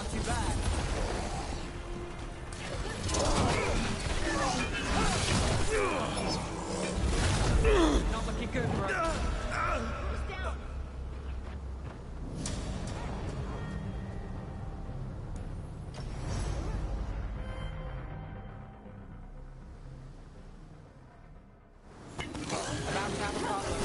Not too bad. Not looking good, bro. He's down. About to have a problem.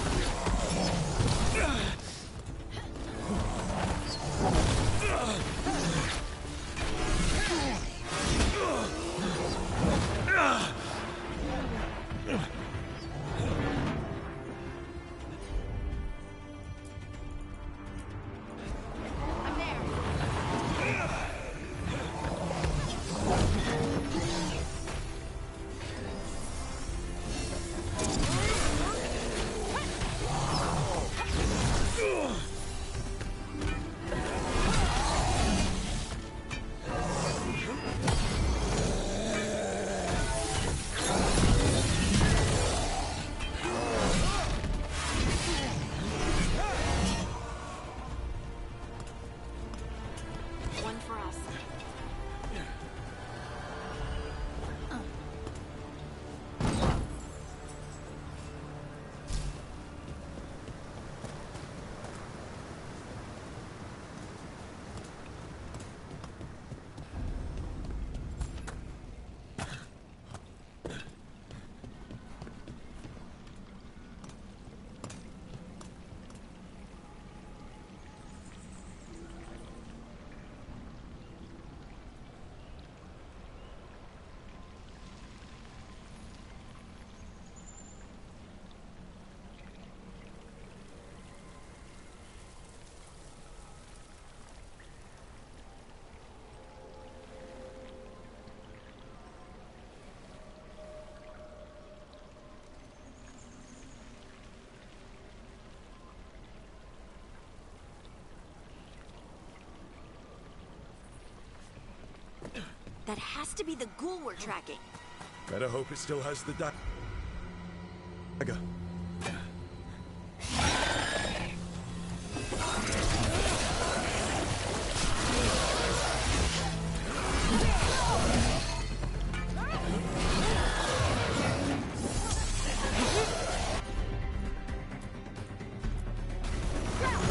That has to be the ghoul we're tracking. Better hope it still has the dagger.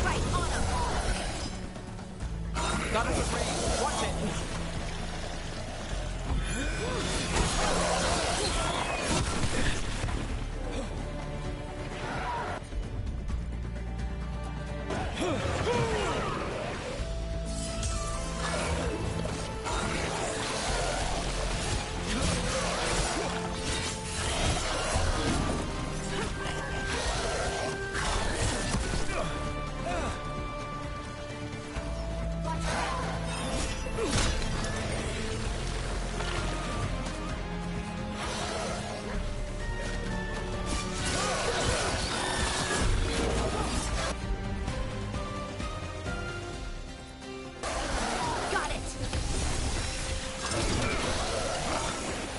Right on him. Got us a range. Watch it.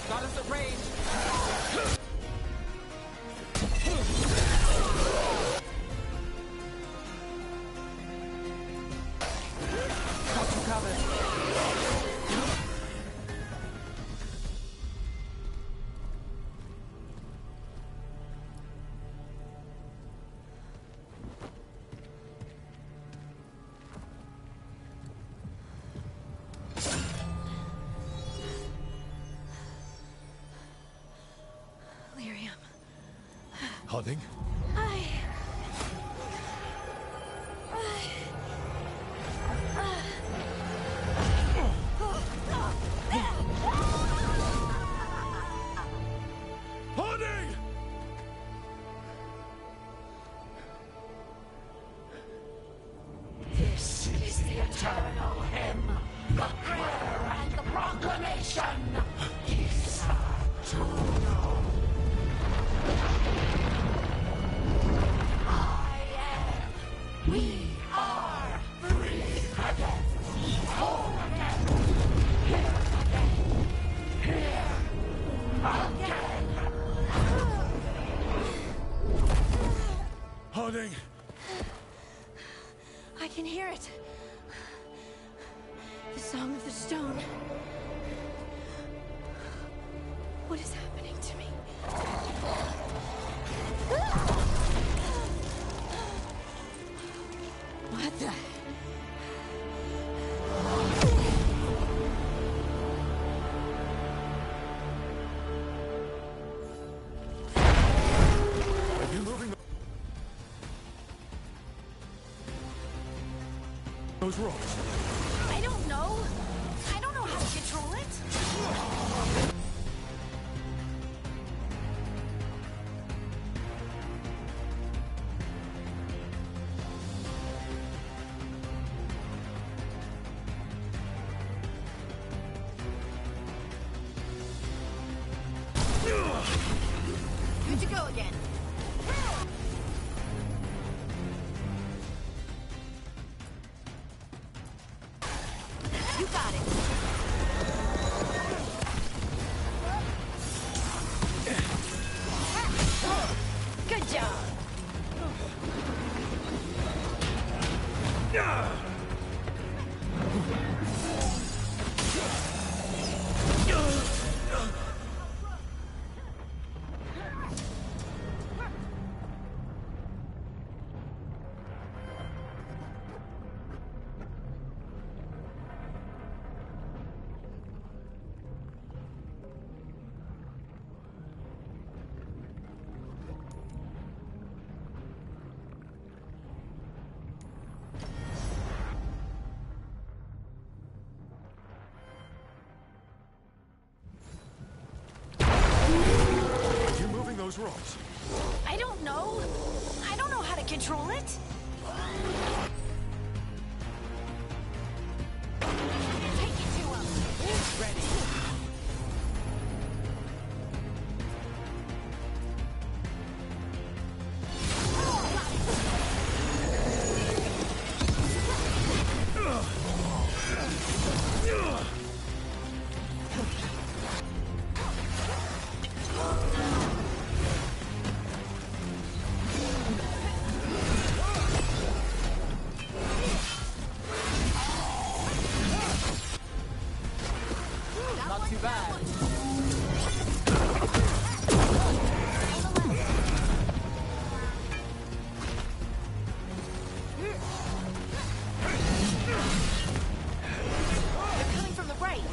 Got us at range. Got you covered. Harding? Harding! This is the eternal hymn, the prayer and the proclamation. Isa to know. The Song of the Stone. What is happening to me? What the? Are you moving those rocks? I don't know. I don't know how to control it. Good to go again. You got it. Good job. Are you moving those rocks? I don't know. I don't know how to control it. Take it to him. Ready. Not too bad. They're coming from the right.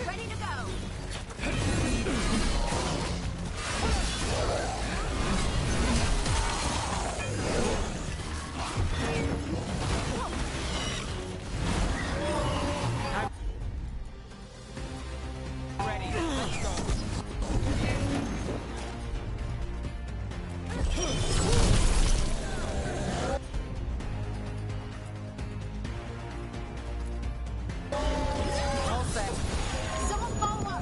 Ready to go. Ready. Let's go. All set. Someone follow up.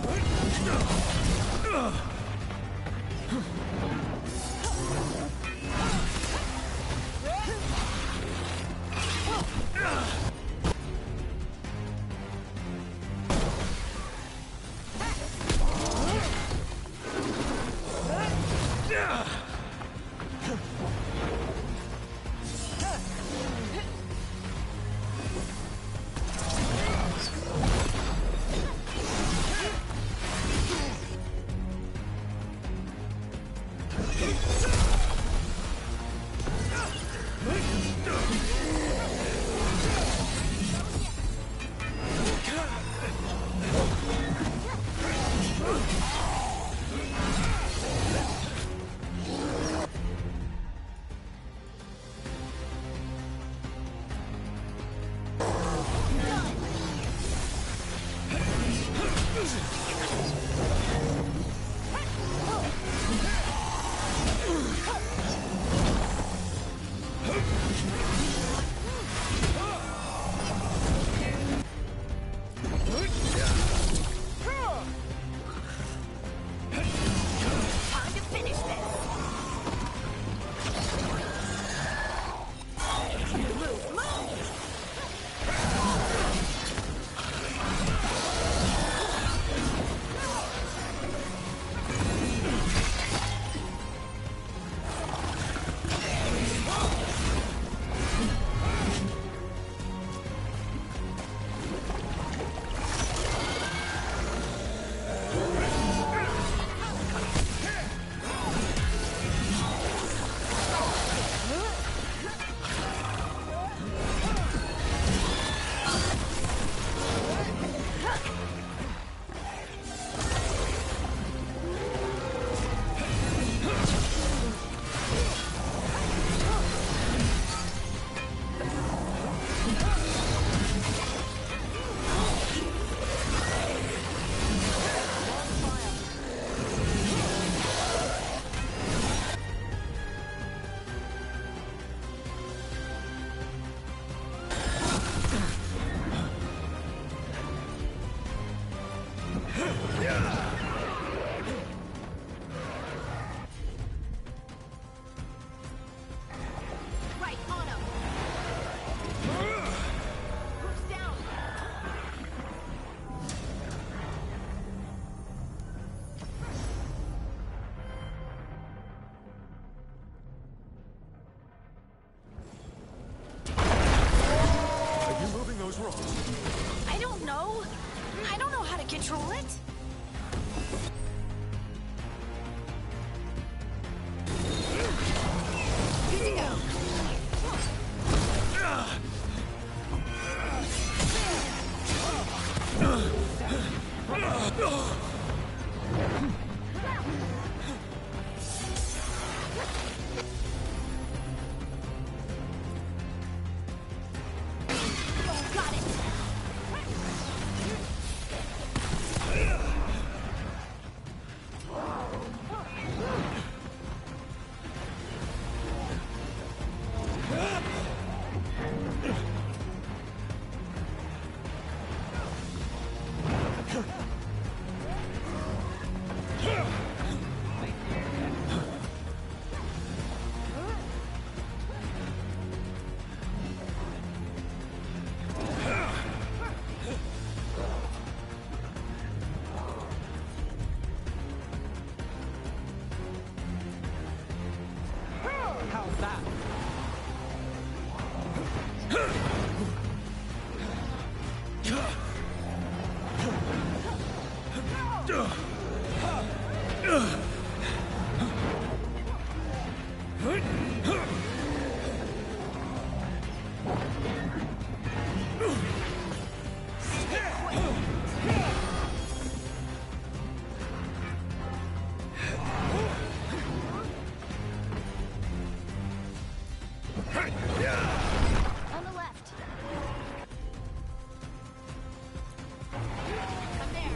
control it? Good to go. Got it. How's that? On the left. I'm there.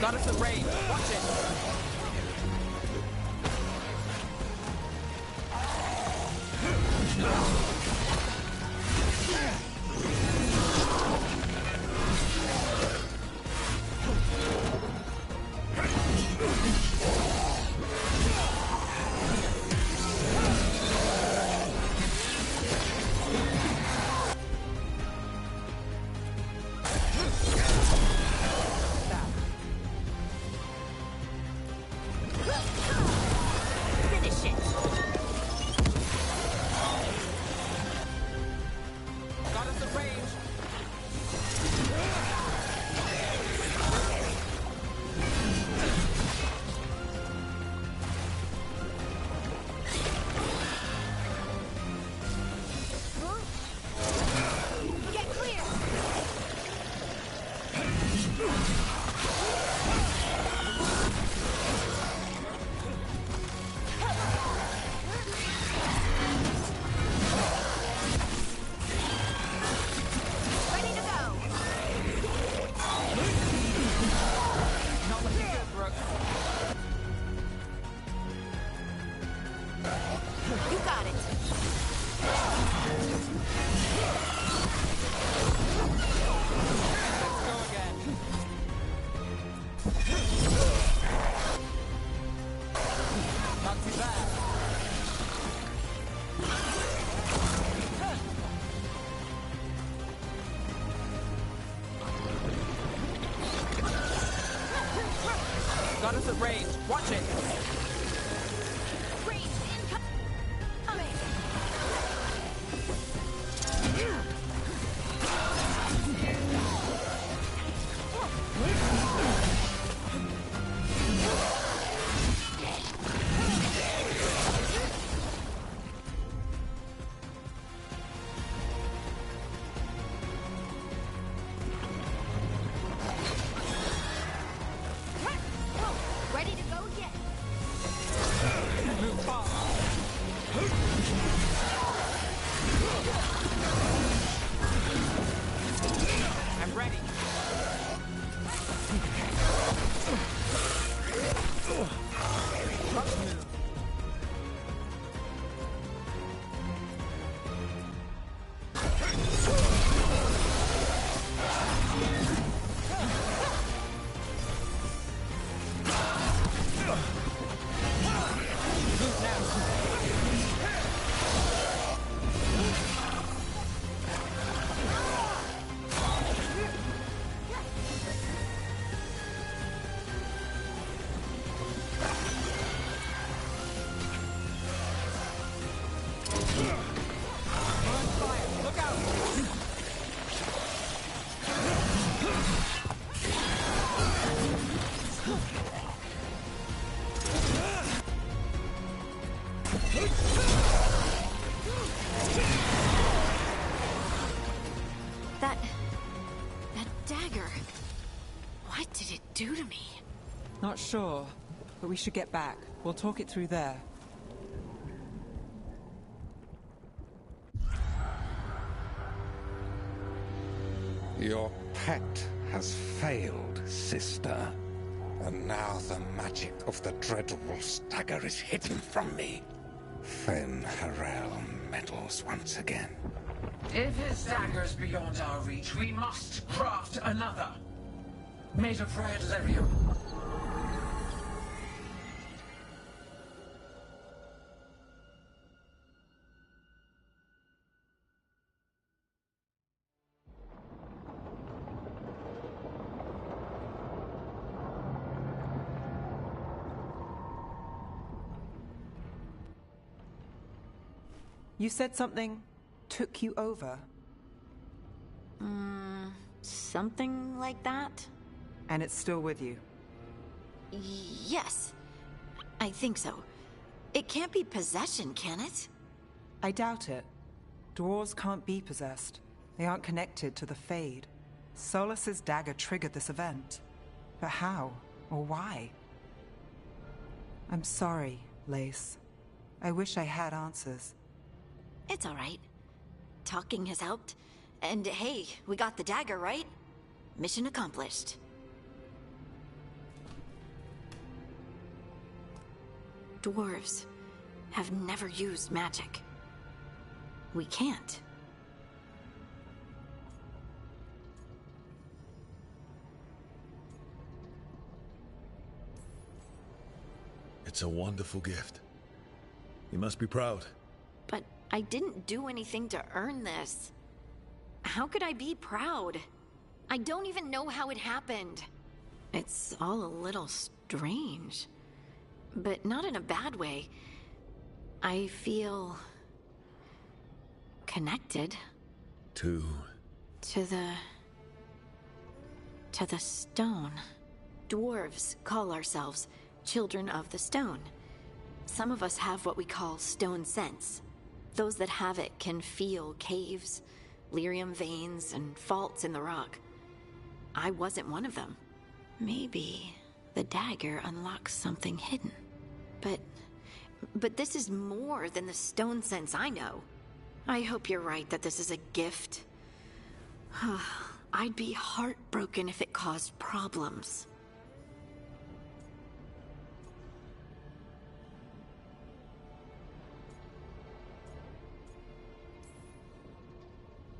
Got us at range. Watch it. Got us at range. Watch it. Range incoming. Ready to go again. Move fast. I'm ready. Let's move. Look out! That dagger. What did it do to me? Not sure, but we should get back. We'll talk it through there. Your pet has failed, sister. And now the magic of the dreadful stagger is hidden from me. Fen Harel meddles once again. If his dagger's beyond our reach, we must craft another. Made of red lyrium. You said something took you over, Something like that? and it's still with you. Yes. I think so. It can't be possession, can it? I doubt it. Dwarves can't be possessed. They aren't connected to the Fade. Solas's dagger triggered this event. But how? Or why? I'm sorry, Lace. I wish I had answers. It's all right. Talking has helped. And hey, we got the dagger, right? Mission accomplished. Dwarves have never used magic. We can't. It's a wonderful gift. You must be proud. But I didn't do anything to earn this. How could I be proud? I don't even know how it happened. It's all a little strange. But not in a bad way. I feel... connected. To the stone. Dwarves call ourselves Children of the Stone. Some of us have what we call stone sense. Those that have it can feel caves, lyrium veins, and faults in the rock. I wasn't one of them. Maybe the dagger unlocks something hidden. But this is more than the stone sense I know. I hope you're right that this is a gift. I'd be heartbroken if it caused problems.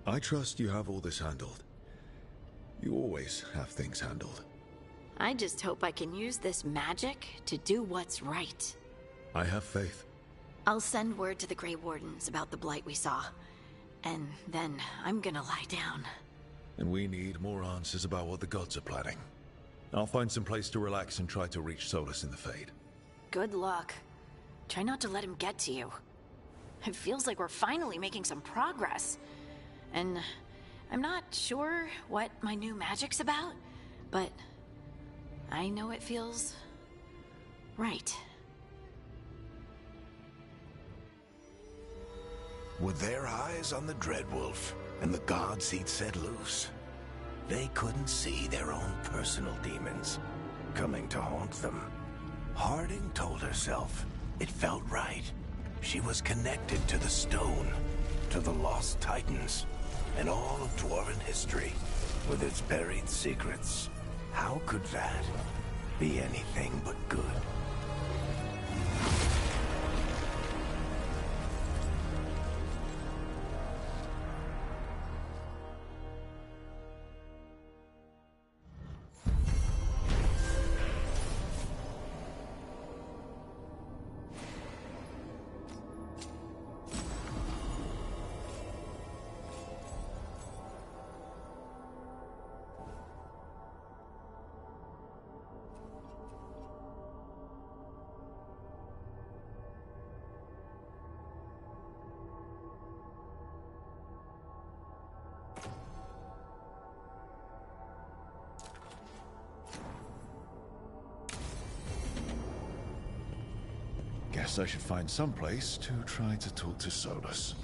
I trust you have all this handled. You always have things handled. I just hope I can use this magic to do what's right. I have faith. I'll send word to the Grey Wardens about the blight we saw. And then I'm gonna lie down. And we need more answers about what the gods are planning. I'll find some place to relax and try to reach Solus in the Fade. Good luck. Try not to let him get to you. It feels like we're finally making some progress. And I'm not sure what my new magic's about, but I know it feels right. With their eyes on the Dreadwolf and the gods he'd set loose, they couldn't see their own personal demons coming to haunt them. Harding told herself it felt right. She was connected to the stone, to the lost titans, and all of Dwarven history with its buried secrets. How could that be anything but good? Guess I should find some place to try to talk to Solus.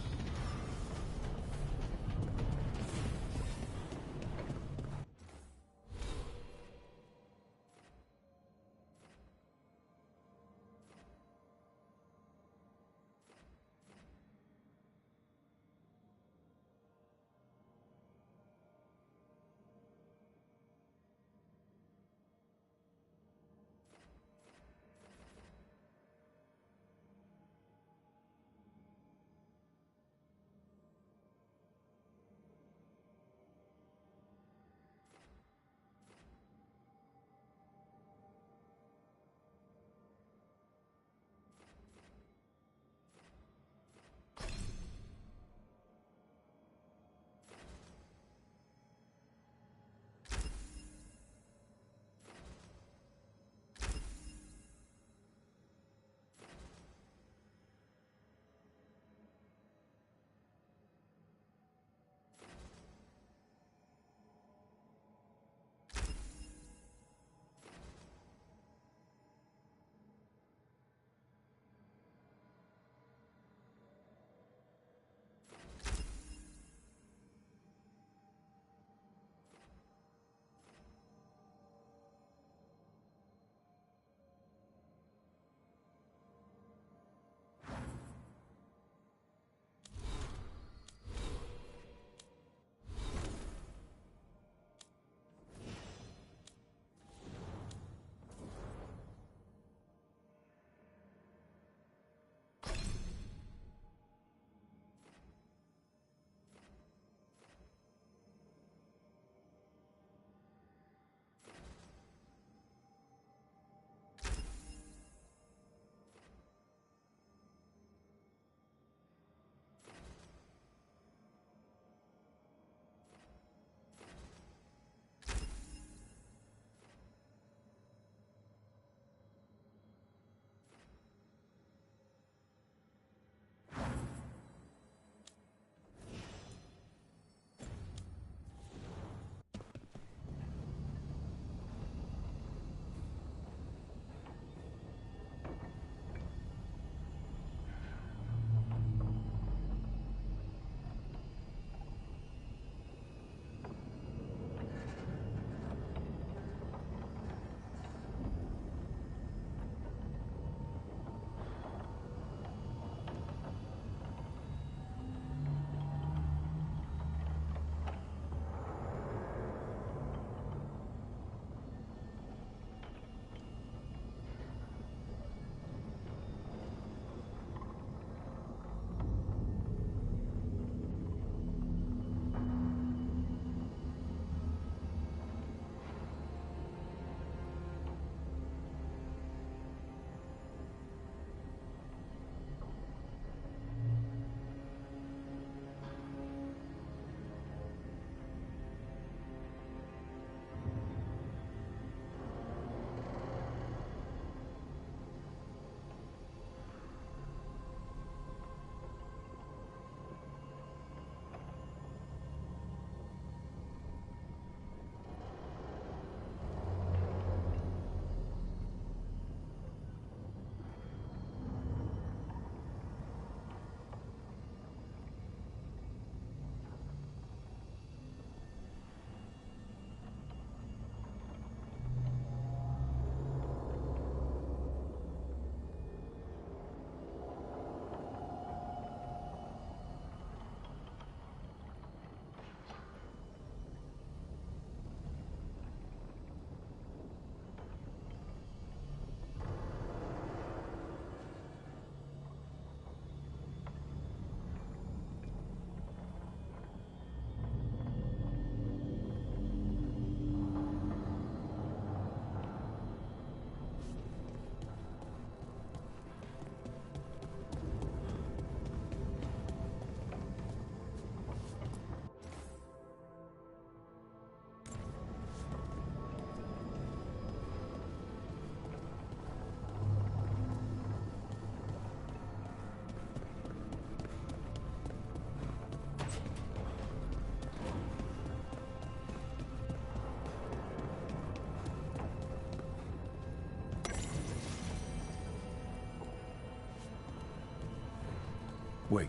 Wait,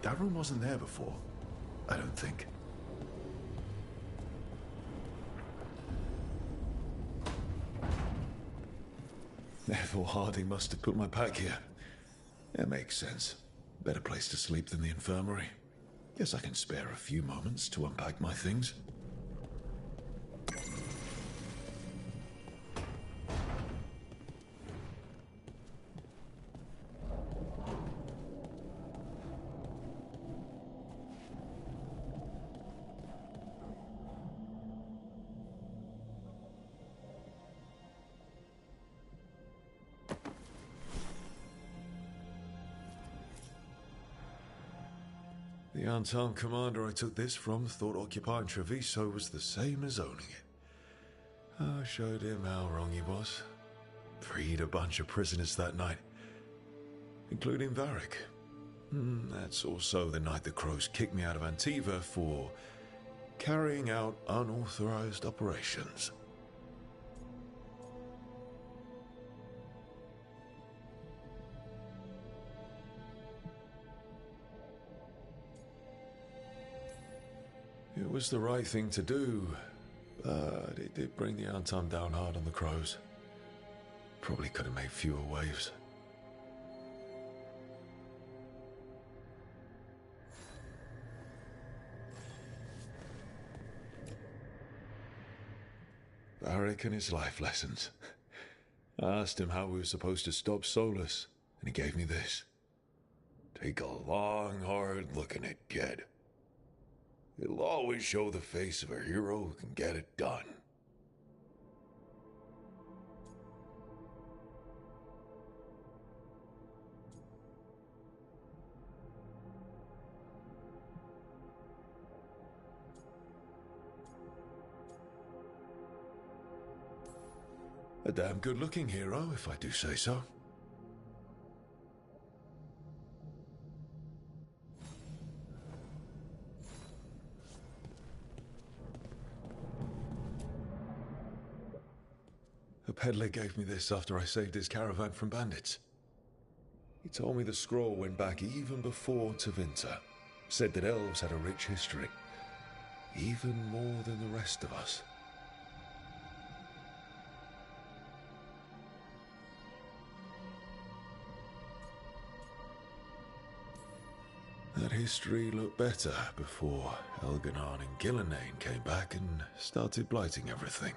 that room wasn't there before. I don't think. Therefore, Harding must have put my pack here. It makes sense. Better place to sleep than the infirmary. Guess I can spare a few moments to unpack my things. The unarmed commander I took this from thought occupying Treviso was the same as owning it. I showed him how wrong he was. Freed a bunch of prisoners that night, including Varric. That's also the night the Crows kicked me out of Antiva for carrying out unauthorized operations. It was the right thing to do, but it did bring the Anton down hard on the Crows. Probably could have made fewer waves. Varric and his life lessons. I asked him how we were supposed to stop Solus, and he gave me this. Take a long, hard look at it, kid. It'll always show the face of a hero who can get it done. A damn good-looking hero, if I do say so. A peddler gave me this after I saved his caravan from bandits. He told me the scroll went back even before Tevinter. Said that elves had a rich history, even more than the rest of us. That history looked better before Elganon and Gillenane came back and started blighting everything.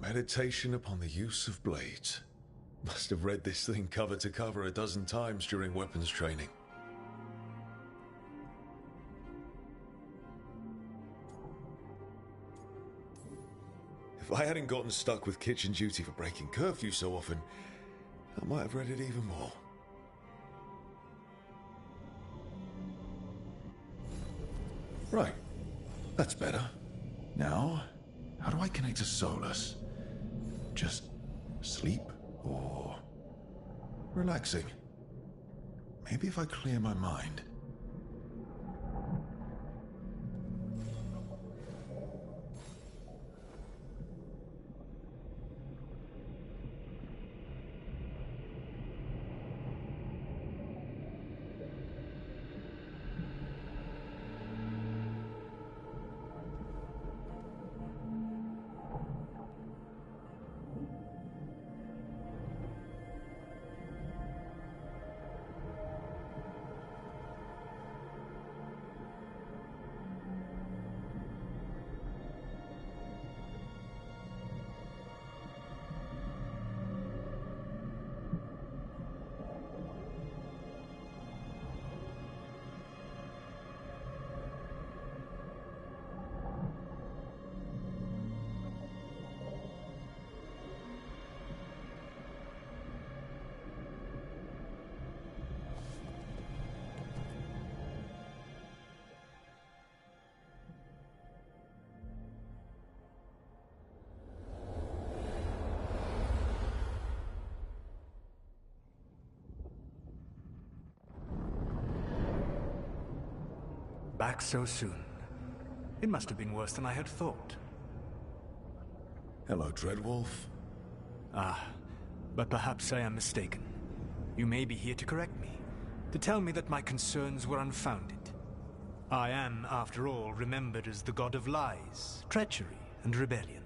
Meditation upon the use of blades. Must have read this thing cover to cover a dozen times during weapons training. If I hadn't gotten stuck with kitchen duty for breaking curfew so often, I might have read it even more. Right. That's better. Now, how do I connect to Solus? Just sleep or relaxing? Maybe if I clear my mind. back so soon. It must have been worse than I had thought. Hello, Dreadwolf. But perhaps I am mistaken. You may be here to correct me, to tell me that my concerns were unfounded. I am, after all, remembered as the god of lies, treachery, and rebellion.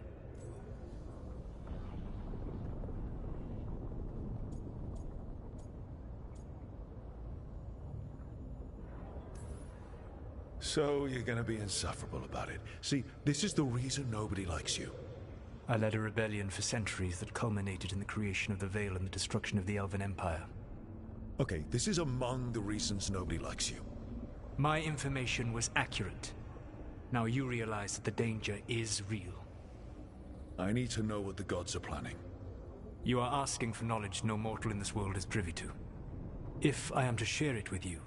So you're gonna be insufferable about it. See, this is the reason nobody likes you. I led a rebellion for centuries that culminated in the creation of the Veil and the destruction of the Elven Empire. Okay, this is among the reasons nobody likes you. My information was accurate. Now you realize that the danger is real. I need to know what the gods are planning. You are asking for knowledge no mortal in this world is privy to. If I am to share it with you,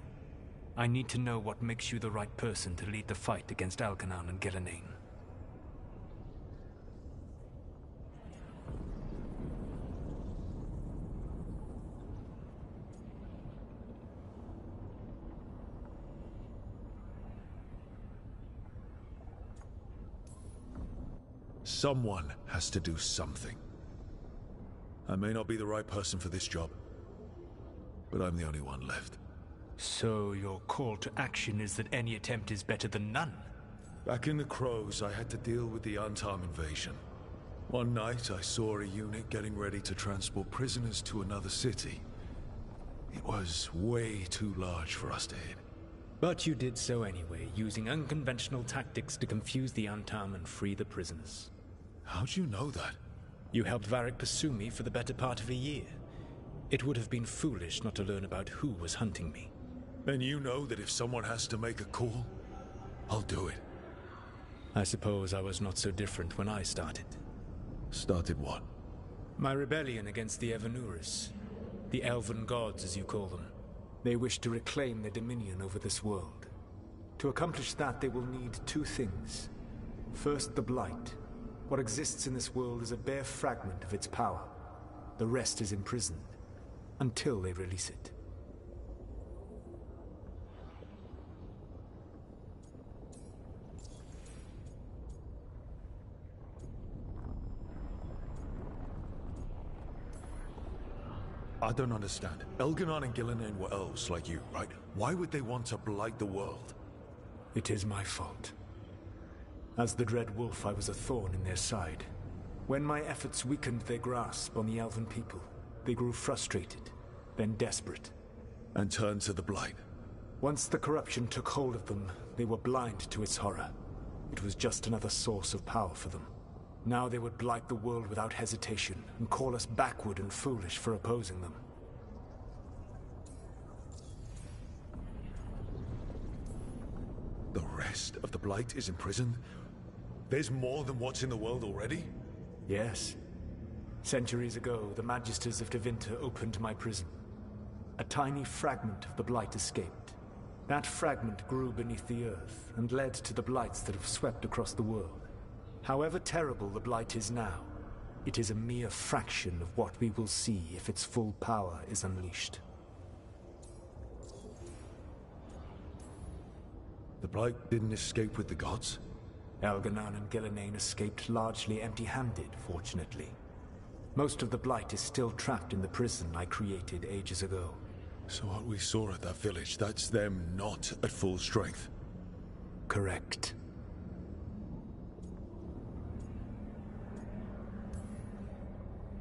I need to know what makes you the right person to lead the fight against Algernon and Gillenane. Someone has to do something. I may not be the right person for this job, but I'm the only one left. So your call to action is that any attempt is better than none? Back in the Crows, I had to deal with the Antarm invasion. One night, I saw a unit getting ready to transport prisoners to another city. It was way too large for us to hit. But you did so anyway, using unconventional tactics to confuse the Antarm and free the prisoners. How'd you know that? You helped Varric pursue me for the better part of a year. It would have been foolish not to learn about who was hunting me. Then you know that if someone has to make a call, I'll do it. I suppose I was not so different when I started. Started what? My rebellion against the Evanuris. The Elven gods, as you call them. They wish to reclaim their dominion over this world. To accomplish that, they will need two things. First, the Blight. What exists in this world is a bare fragment of its power. The rest is imprisoned, until they release it. I don't understand. Elgernon and Gillenane were elves like you, right? Why would they want to blight the world? It is my fault. As the Dread Wolf, I was a thorn in their side. When my efforts weakened their grasp on the Elven people, they grew frustrated, then desperate. And turned to the Blight. Once the corruption took hold of them, they were blind to its horror. It was just another source of power for them. Now they would blight the world without hesitation, and call us backward and foolish for opposing them. The rest of the Blight is imprisoned? There's more than what's in the world already? Yes. Centuries ago, the Magisters of Tevinter opened my prison. A tiny fragment of the Blight escaped. That fragment grew beneath the earth, and led to the Blights that have swept across the world. However terrible the Blight is now, it is a mere fraction of what we will see if its full power is unleashed. The Blight didn't escape with the gods? Algernon and Gillenane escaped largely empty-handed, fortunately. Most of the Blight is still trapped in the prison I created ages ago. So what we saw at that village, that's them not at full strength? Correct.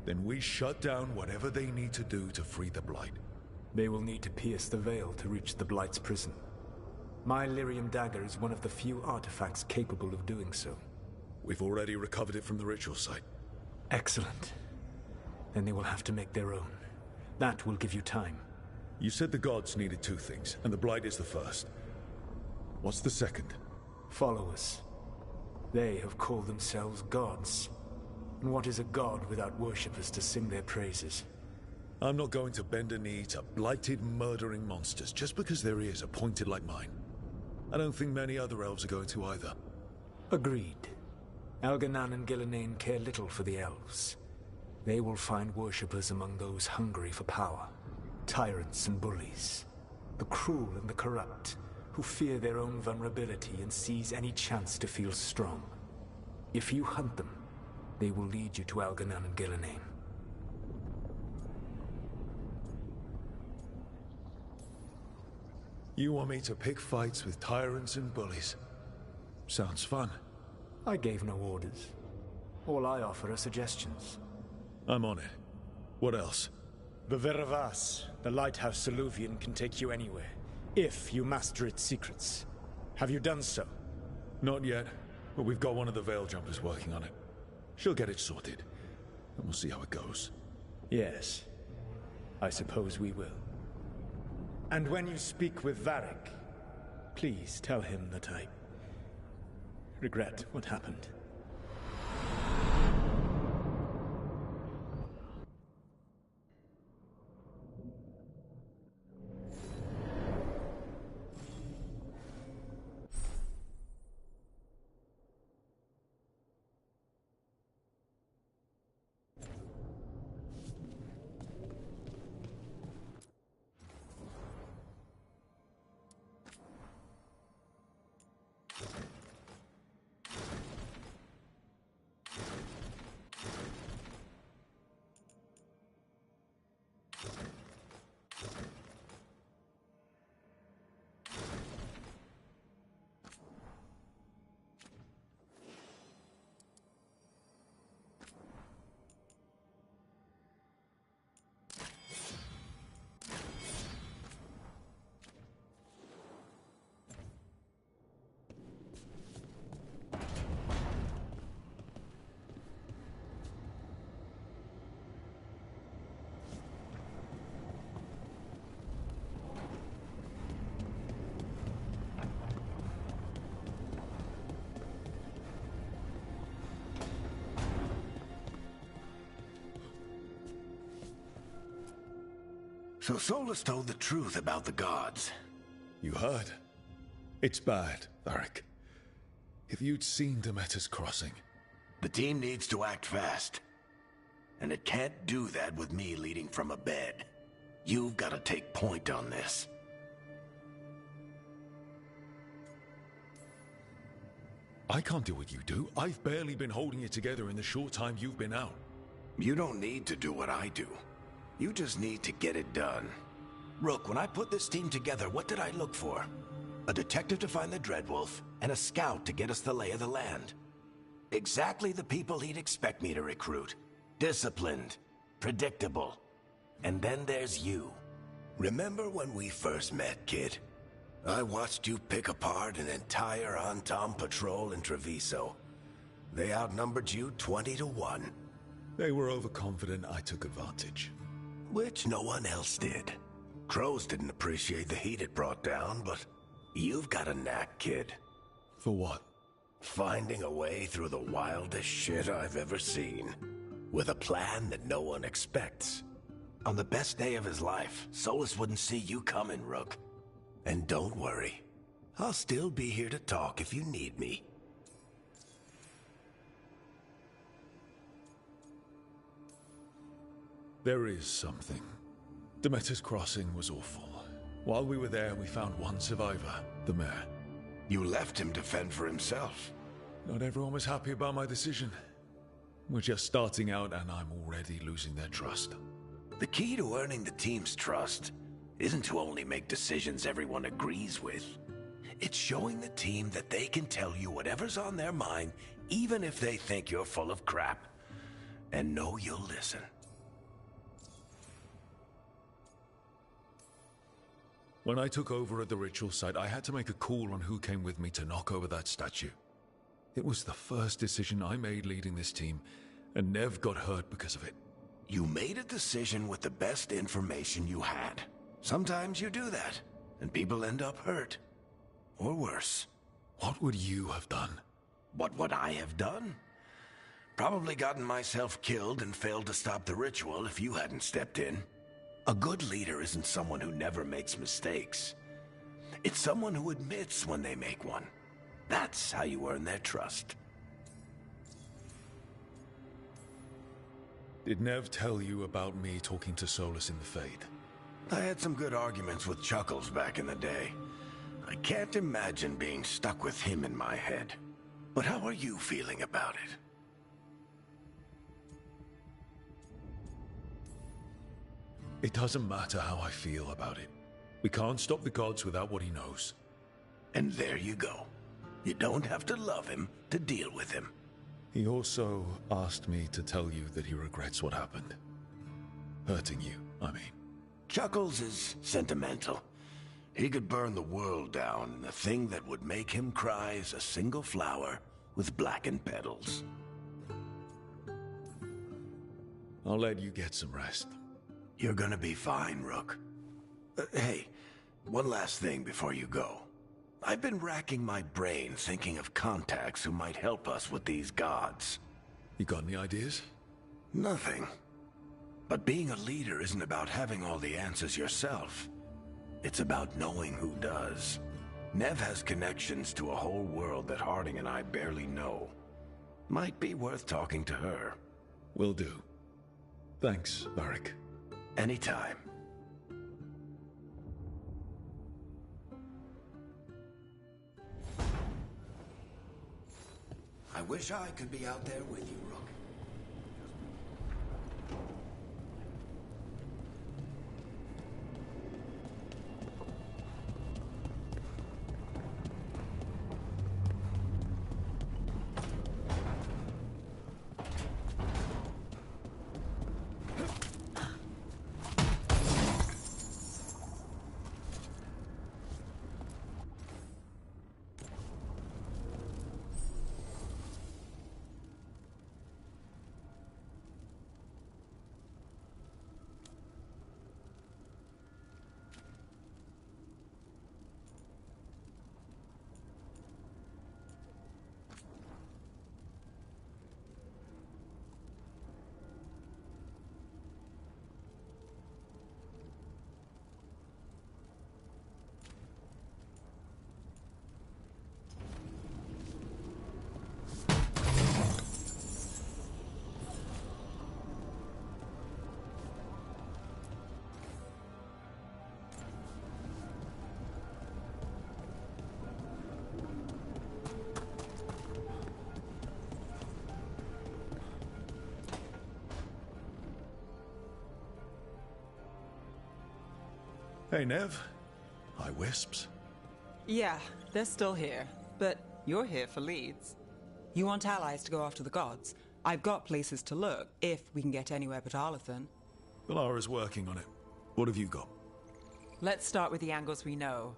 Then we shut down whatever they need to do to free the Blight. They will need to pierce the veil to reach the Blight's prison. My Lyrium dagger is one of the few artifacts capable of doing so. We've already recovered it from the ritual site. Excellent. Then they will have to make their own. That will give you time. You said the gods needed two things, and the Blight is the first. What's the second? Followers. They have called themselves gods. And what is a god without worshippers to sing their praises? I'm not going to bend a knee to blighted, murdering monsters just because their ears are pointed like mine. I don't think many other elves are going to either. Agreed. Algernon and Gillenane care little for the elves. They will find worshippers among those hungry for power. Tyrants and bullies. The cruel and the corrupt. who fear their own vulnerability and seize any chance to feel strong. If you hunt them, they will lead you to Algernon and Gillenane. You want me to pick fights with tyrants and bullies? Sounds fun. I gave no orders. All I offer are suggestions. I'm on it. What else? The Veravas, the lighthouse Soluvian, can take you anywhere, if you master its secrets. Have you done so? Not yet, but we've got one of the Veil Jumpers working on it. She'll get it sorted, and we'll see how it goes. Yes. I suppose we will. And when you speak with Varric, please tell him that I regret what happened. So Solus told the truth about the gods. You heard? It's bad, Varric. If you'd seen Demeter's crossing... The team needs to act fast. And it can't do that with me leading from a bed. You've got to take point on this. I can't do what you do. I've barely been holding it together in the short time you've been out. You don't need to do what I do. You just need to get it done. Rook, when I put this team together, what did I look for? A detective to find the Dreadwolf, and a scout to get us the lay of the land. Exactly the people he'd expect me to recruit. Disciplined, predictable. And then there's you. Remember when we first met, kid? I watched you pick apart an entire Antam patrol in Treviso. They outnumbered you 20 to 1. They were overconfident. I took advantage. Which no one else did. Crows didn't appreciate the heat it brought down, but you've got a knack, kid. For what? Finding a way through the wildest shit I've ever seen. With a plan that no one expects. On the best day of his life, Solus wouldn't see you coming, Rook. And don't worry. I'll still be here to talk if you need me. There is something. Demeter's crossing was awful. While we were there, we found one survivor, the mayor. You left him to fend for himself. Not everyone was happy about my decision. We're just starting out and I'm already losing their trust. The key to earning the team's trust isn't to only make decisions everyone agrees with. It's showing the team that they can tell you whatever's on their mind, even if they think you're full of crap. And know you'll listen. When I took over at the ritual site, I had to make a call on who came with me to knock over that statue. It was the first decision I made leading this team, and Nev got hurt because of it. You made a decision with the best information you had. Sometimes you do that, and people end up hurt. Or worse. What would you have done? What would I have done? Probably gotten myself killed and failed to stop the ritual if you hadn't stepped in. A good leader isn't someone who never makes mistakes. It's someone who admits when they make one. That's how you earn their trust. Did Nev tell you about me talking to Solus in the Fade? I had some good arguments with Chuckles back in the day. I can't imagine being stuck with him in my head. But how are you feeling about it? It doesn't matter how I feel about it. We can't stop the gods without what he knows. And there you go. You don't have to love him to deal with him. He also asked me to tell you that he regrets what happened. Hurting you, I mean. Chuckles is sentimental. He could burn the world down, and the thing that would make him cry is a single flower with blackened petals. I'll let you get some rest. You're gonna be fine, Rook. Hey, one last thing before you go. I've been racking my brain thinking of contacts who might help us with these gods. You got any ideas? Nothing. But being a leader isn't about having all the answers yourself. It's about knowing who does. Nev has connections to a whole world that Harding and I barely know. Might be worth talking to her. Will do. Thanks, Varric. Anytime. I wish I could be out there with you, Rook. Hey, Nev. Hi, Wisps. Yeah, they're still here. But you're here for leads. You want allies to go after the gods? I've got places to look, if we can get anywhere but Arlathan. Valara's working on it. What have you got? Let's start with the angles we know.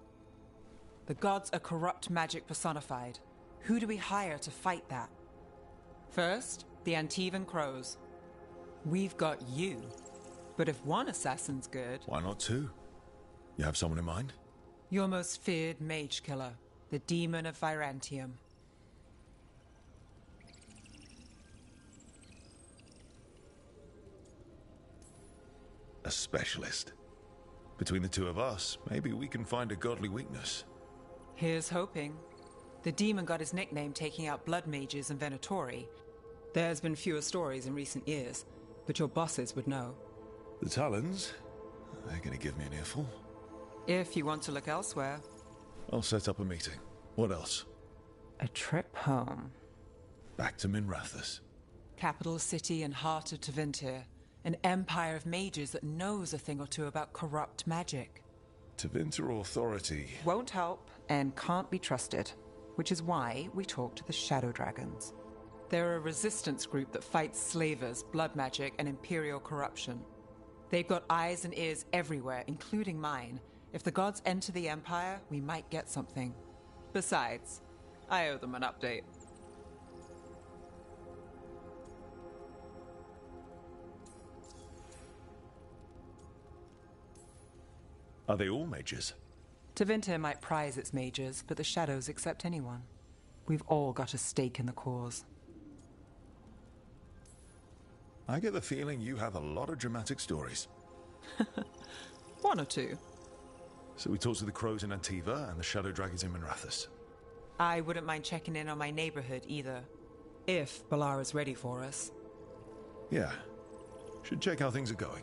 The gods are corrupt magic personified. Who do we hire to fight that? First, the Antivan Crows. We've got you. But if one assassin's good... Why not two? You have someone in mind? Your most feared mage killer, the Demon of Virantium. A specialist. Between the two of us, maybe we can find a godly weakness. Here's hoping. The demon got his nickname taking out blood mages and Venatori. There's been fewer stories in recent years, but your bosses would know. The Talons? They're gonna give me an earful. If you want to look elsewhere. I'll set up a meeting. What else? A trip home. Back to Minrathous. Capital city and heart of Tevinter. An empire of mages that knows a thing or two about corrupt magic. Tevinter Authority. Won't help and can't be trusted. Which is why we talk to the Shadow Dragons. They're a resistance group that fights slavers, blood magic, and imperial corruption. They've got eyes and ears everywhere, including mine. If the gods enter the Empire, we might get something. Besides, I owe them an update. Are they all mages? Tevinter might prize its mages, but the Shadows accept anyone. We've all got a stake in the cause. I get the feeling you have a lot of dramatic stories. One or two. So we talked to the Crows in Antiva and the Shadow Dragons in Minrathous. I wouldn't mind checking in on my neighborhood either. If Balara's ready for us. Yeah. Should check how things are going.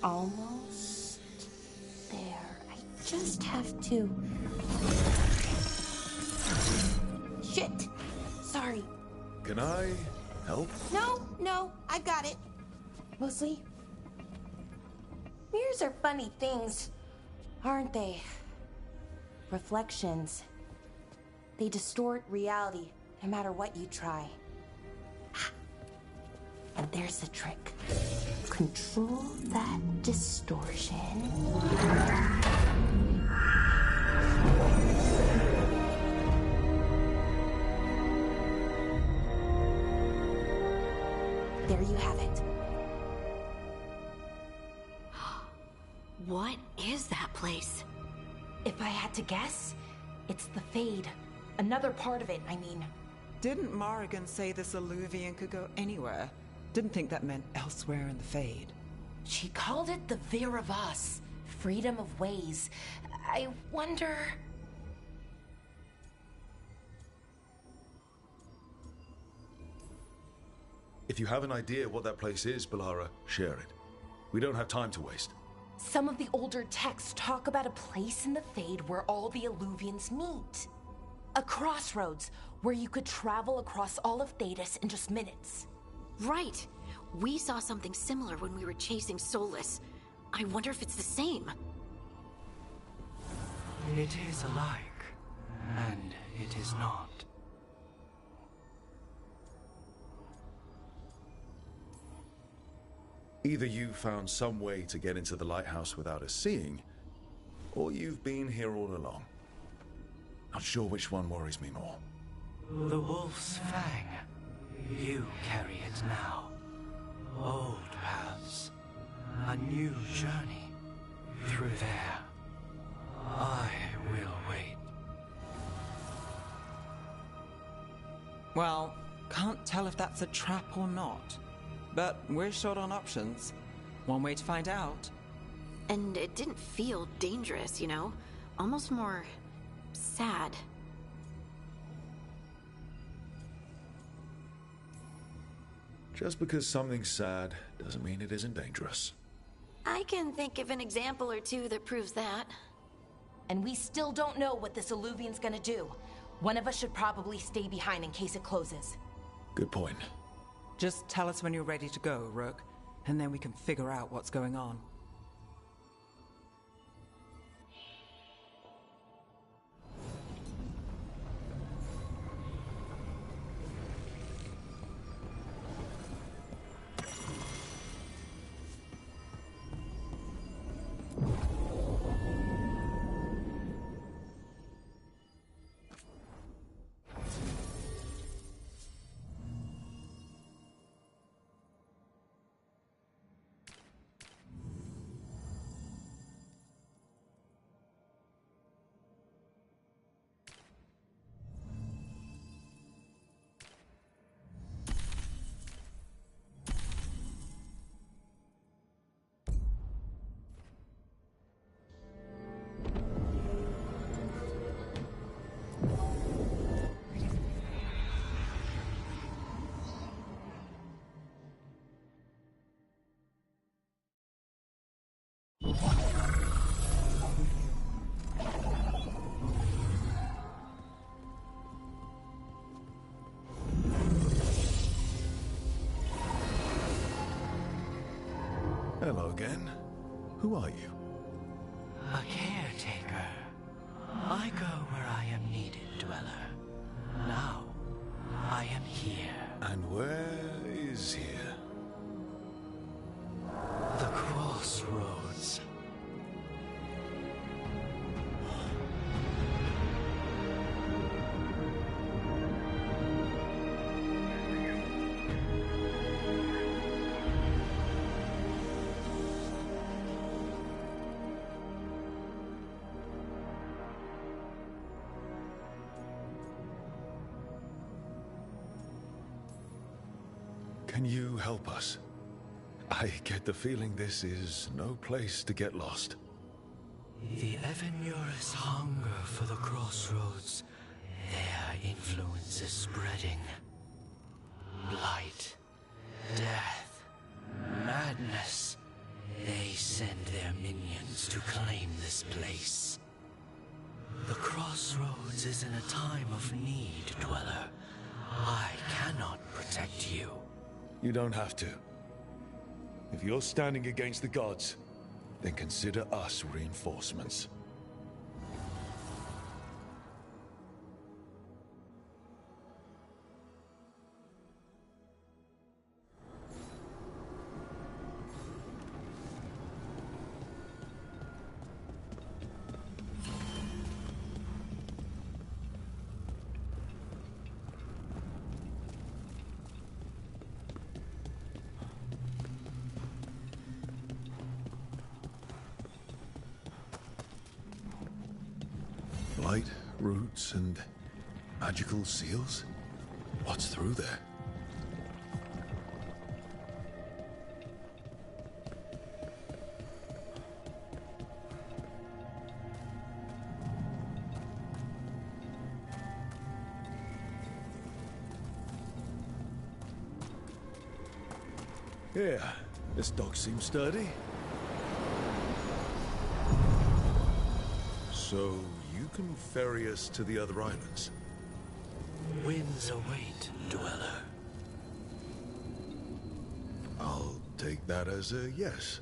Almost there. I just have to... Shit! Sorry. Can I help? No, I got it. Mostly, mirrors are funny things, aren't they? Reflections. They distort reality, no matter what you try. And there's the trick. Control that distortion. There you have it. What is that place? If I had to guess, it's the Fade. Another part of it, I mean. Didn't Morrigan say this Illuvian could go anywhere? Didn't think that meant elsewhere in the Fade. She called it the Veer of Us. Freedom of ways. I wonder... If you have an idea what that place is, Balara, share it. We don't have time to waste. Some of the older texts talk about a place in the Fade where all the Illuvians meet. A crossroads where you could travel across all of Thedas in just minutes. Right. We saw something similar when we were chasing Solus. I wonder if it's the same. It is alike, and it is not. Either you found some way to get into the lighthouse without us seeing, or you've been here all along. Not sure which one worries me more. The Wolf's Fang. You carry it now. Old paths. A new journey. Through there. I will wait. Well, can't tell if that's a trap or not. But we're short on options. One way to find out. And it didn't feel dangerous, you know? Almost more... sad. Just because something's sad doesn't mean it isn't dangerous. I can think of an example or two that proves that. And we still don't know what this Illuvian's gonna do. One of us should probably stay behind in case it closes. Good point. Just tell us when you're ready to go, Rook, and then we can figure out what's going on. Hello again. Who are you? A caretaker. I go where I am needed, Dweller. Now, I am here. And where is here? The crossroads. Can you help us? I get the feeling this is no place to get lost. The Evenur's hunger for the crossroads. Their influence is spreading. Blight, death, madness. They send their minions to claim this place. The crossroads is in a time of need, Dweller. I cannot protect you. You don't have to. If you're standing against the gods, then consider us reinforcements. Blight, roots, and magical seals? What's through there? Yeah, this dog seems sturdy. So, you can ferry us to the other islands? Winds await, Dweller. I'll take that as a yes.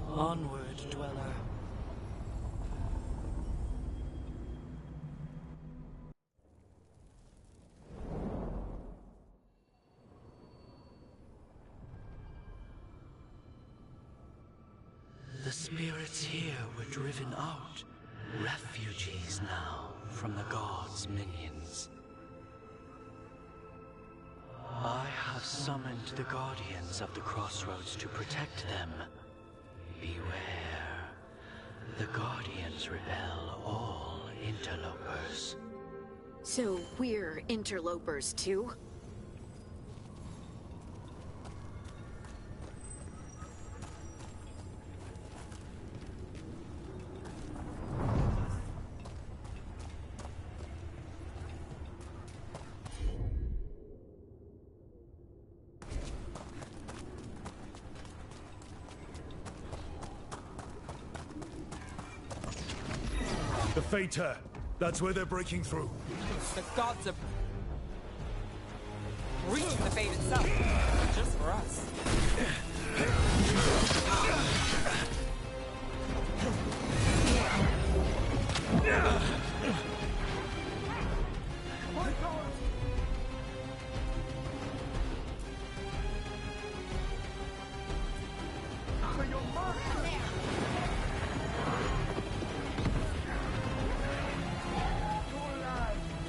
Onward, Dweller. The spirits here were driven out. Refugees now from the gods' minions. I have summoned the guardians of the crossroads to protect them. Beware. The guardians repel all interlopers. So we're interlopers too? The Fater! That's where they're breaking through. The gods are breaching the fate itself, just for us.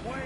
Wait!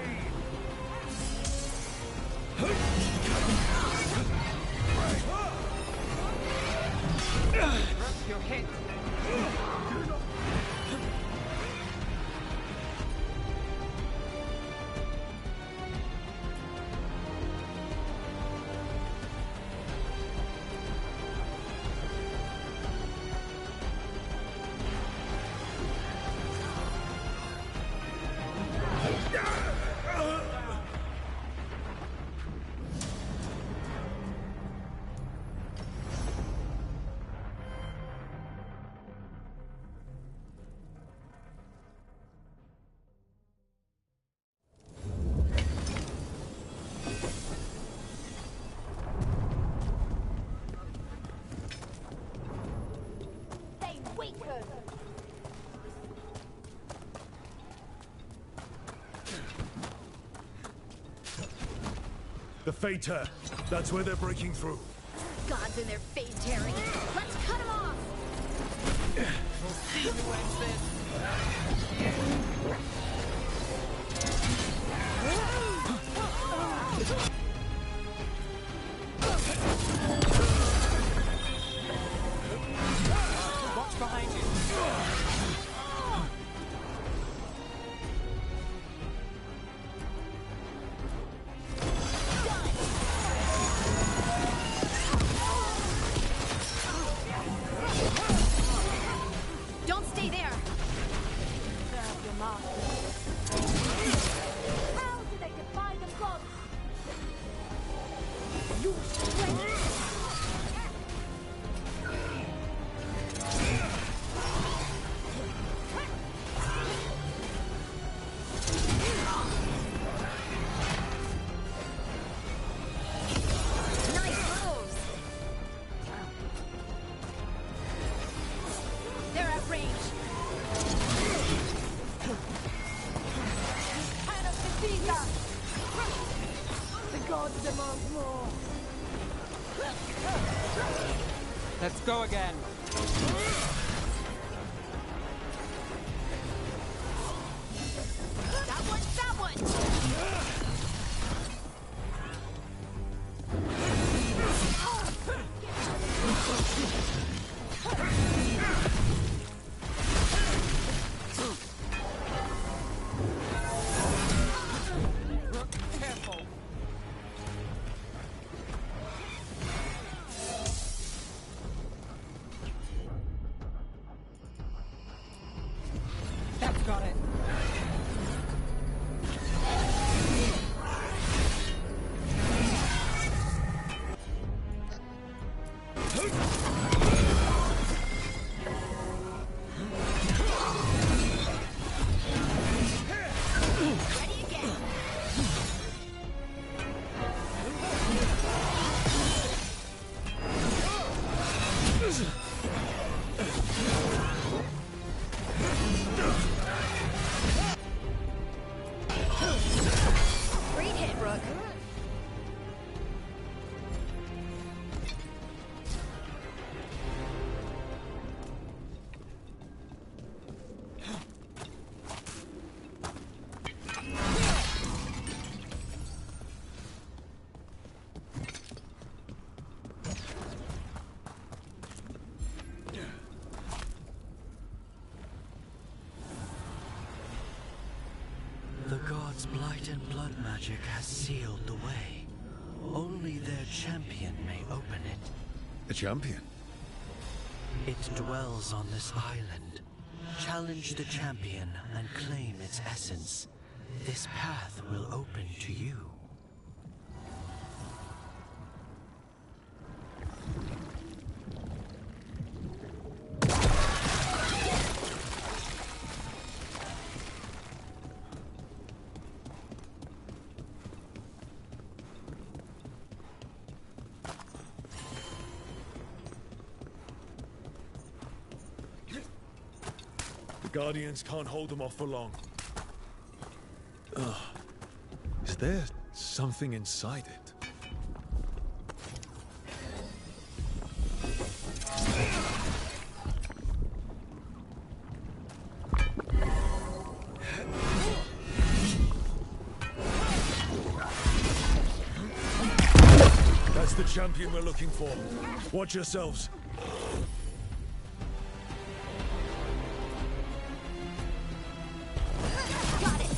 The Fade Tear. That's where they're breaking through. Gods in their fade tearing. Let's cut them off! We'll see who ends this. Watch behind you. Don't stay there! Grab your mark. How do they defy the gods? You nice moves! They're at range. The gods demand more. Let's go again. That one, that one! Careful. That's got it. Ready again. Great hit, Rook. The gods' blight and blood magic has sealed the way. Only their champion may open it. The champion? It dwells on this island. Challenge the champion and claim its essence. This path will open to you. The Guardians can't hold them off for long. Ugh. Is there something inside it? That's the champion we're looking for. Watch yourselves. Got it!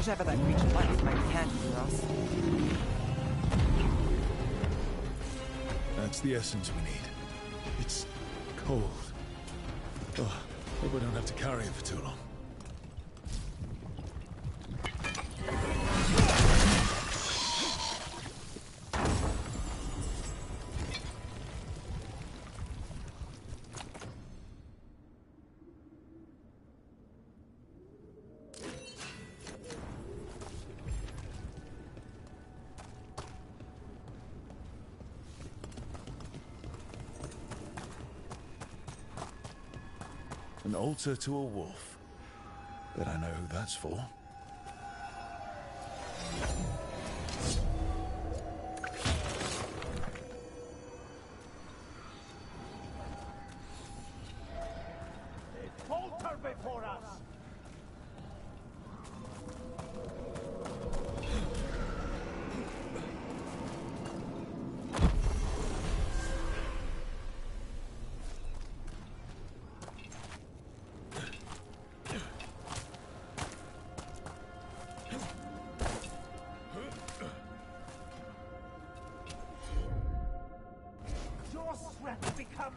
Whatever that creature wants might be handy for us. That's the essence we need. It's cold. Oh, hope I don't have to carry it for too long. An altar to a wolf. Bet I know who that's for. Altar before us! Your strength becomes...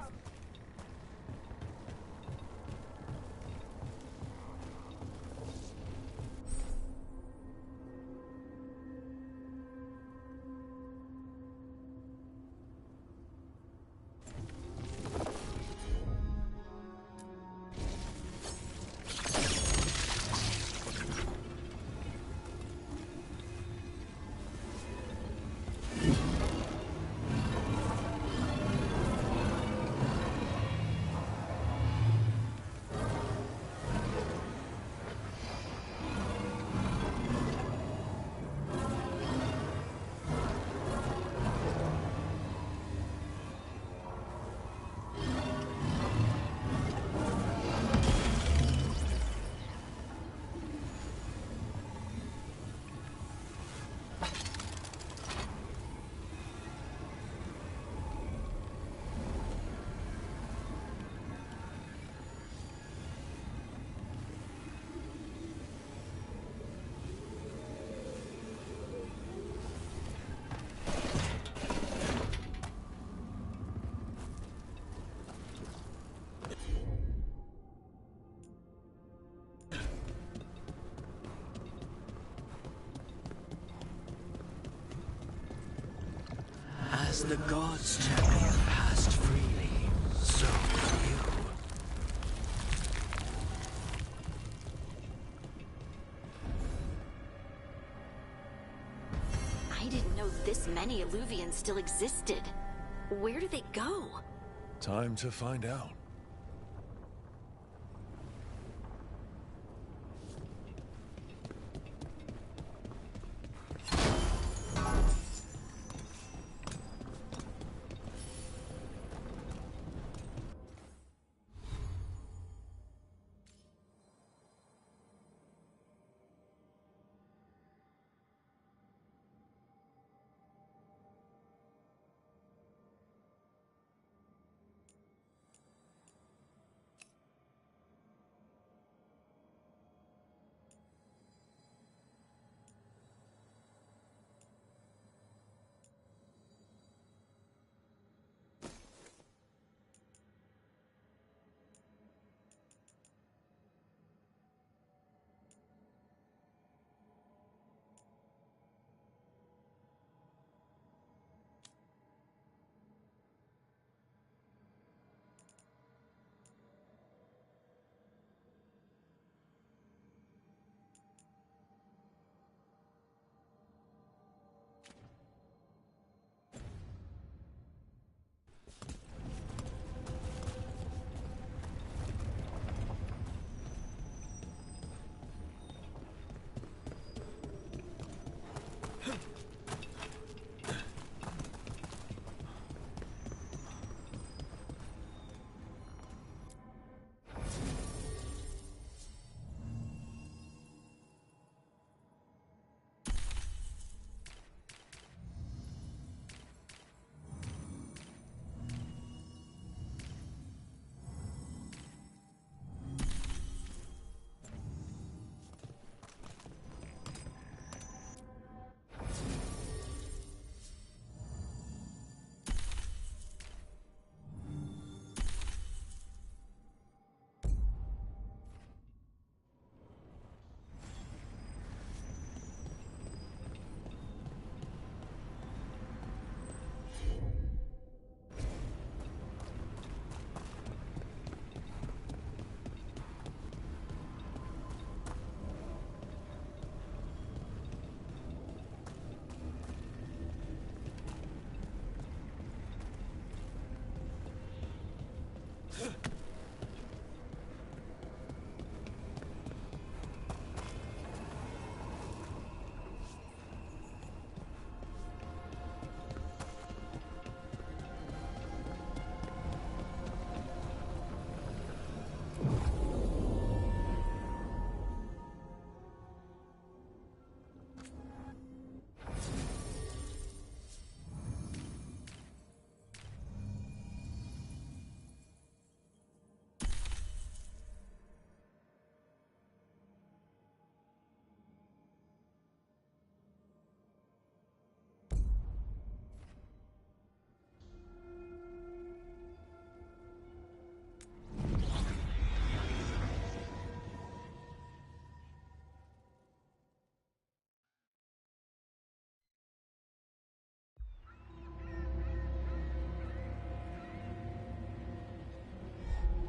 As the gods' champion passed freely, so will you. I didn't know this many Illuvians still existed. Where do they go? Time to find out.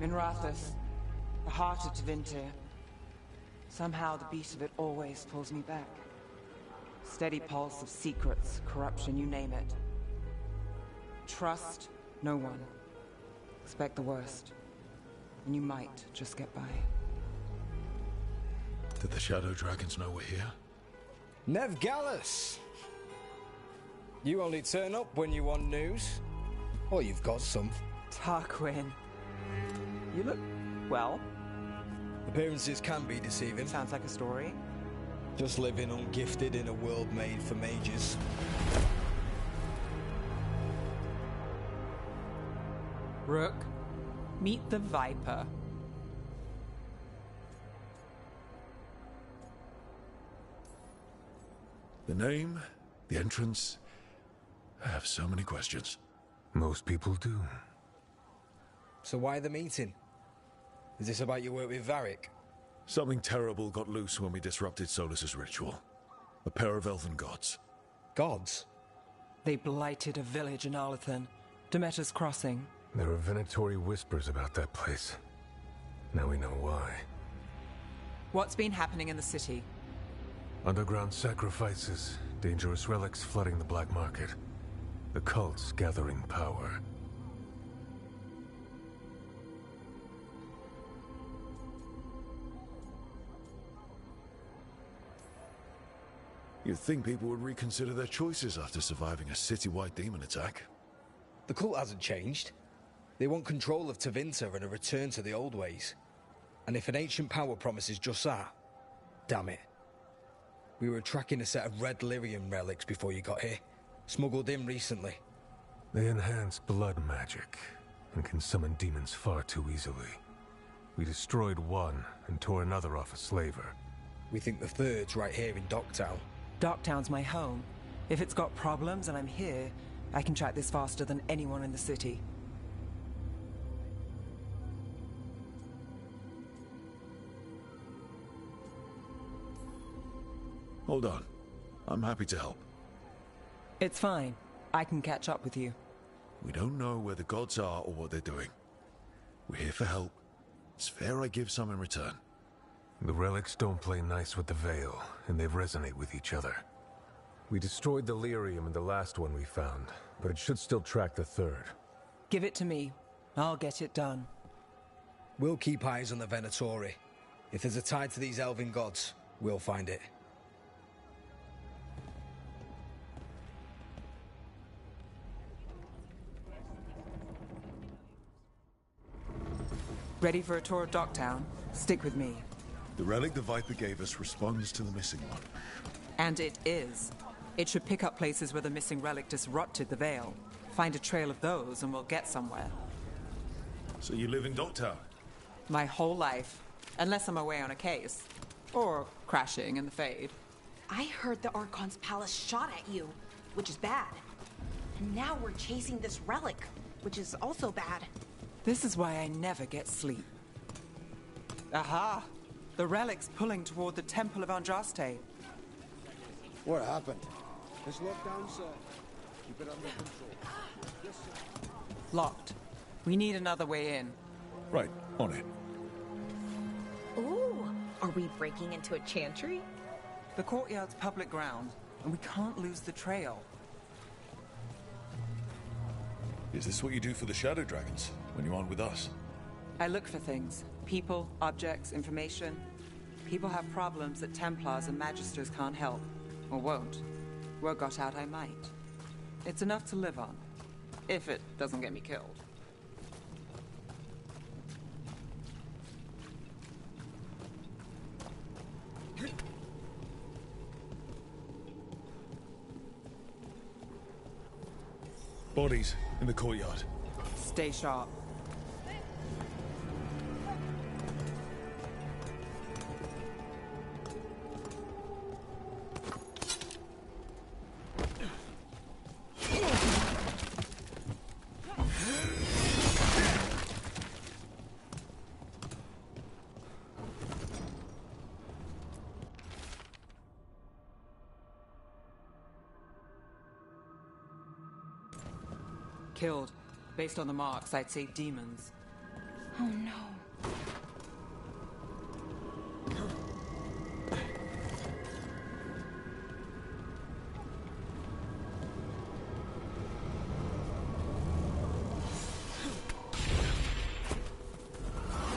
Minrathous, the heart of Tevinter. Somehow the beat of it always pulls me back. Steady pulse of secrets, corruption, you name it. Trust no one. Expect the worst. And you might just get by. Did the Shadow Dragons know we're here? Nev Gallus! You only turn up when you want news. Or you've got some. Tarquin. You look... well. Appearances can be deceiving. Sounds like a story. Just living ungifted in a world made for mages. Rook, meet the Viper. The name, the entrance. I have so many questions. Most people do. So why the meeting? Is this about your work with Varric? Something terrible got loose when we disrupted Solus's ritual. A pair of elven gods. Gods? They blighted a village in Arlathan, Demeter's Crossing. There are Venatori whispers about that place. Now we know why. What's been happening in the city? Underground sacrifices, dangerous relics flooding the black market. The cults gathering power. You'd think people would reconsider their choices after surviving a citywide demon attack. The cult hasn't changed. They want control of Tevinter and a return to the old ways. And if an ancient power promises just that, damn it. We were tracking a set of red lyrium relics before you got here. Smuggled in recently. They enhance blood magic and can summon demons far too easily. We destroyed one and tore another off a slaver. We think the third's right here in Docktown. Docktown's my home. If it's got problems and I'm here, I can track this faster than anyone in the city. Hold on. I'm happy to help. It's fine. I can catch up with you. We don't know where the gods are or what they're doing. We're here for help. It's fair I give some in return. The relics don't play nice with the Veil, and they resonate with each other. We destroyed the lyrium in the last one we found, but it should still track the third. Give it to me. I'll get it done. We'll keep eyes on the Venatori. If there's a tie to these elven gods, we'll find it. Ready for a tour of Docktown? Stick with me. The relic the Viper gave us responds to the missing one. And it is. It should pick up places where the missing relic disrupted the Veil. Find a trail of those and we'll get somewhere. So you live in Docktown? My whole life. Unless I'm away on a case. Or crashing in the Fade. I heard the Archon's palace shot at you, which is bad. And now we're chasing this relic, which is also bad. This is why I never get sleep. Aha! The relic's pulling toward the Temple of Andraste. What happened? It's locked down, sir. Keep it under control. Yes, sir. Locked. We need another way in. Right, on it. Ooh, are we breaking into a chantry? The courtyard's public ground, and we can't lose the trail. Is this what you do for the Shadow Dragons, when you aren't with us? I look for things. People, objects, information. People have problems that Templars and Magisters can't help. Or won't. Word got out I might. It's enough to live on. If it doesn't get me killed. Bodies in the courtyard. Stay sharp. Killed. Based on the marks, I'd say demons. Oh no.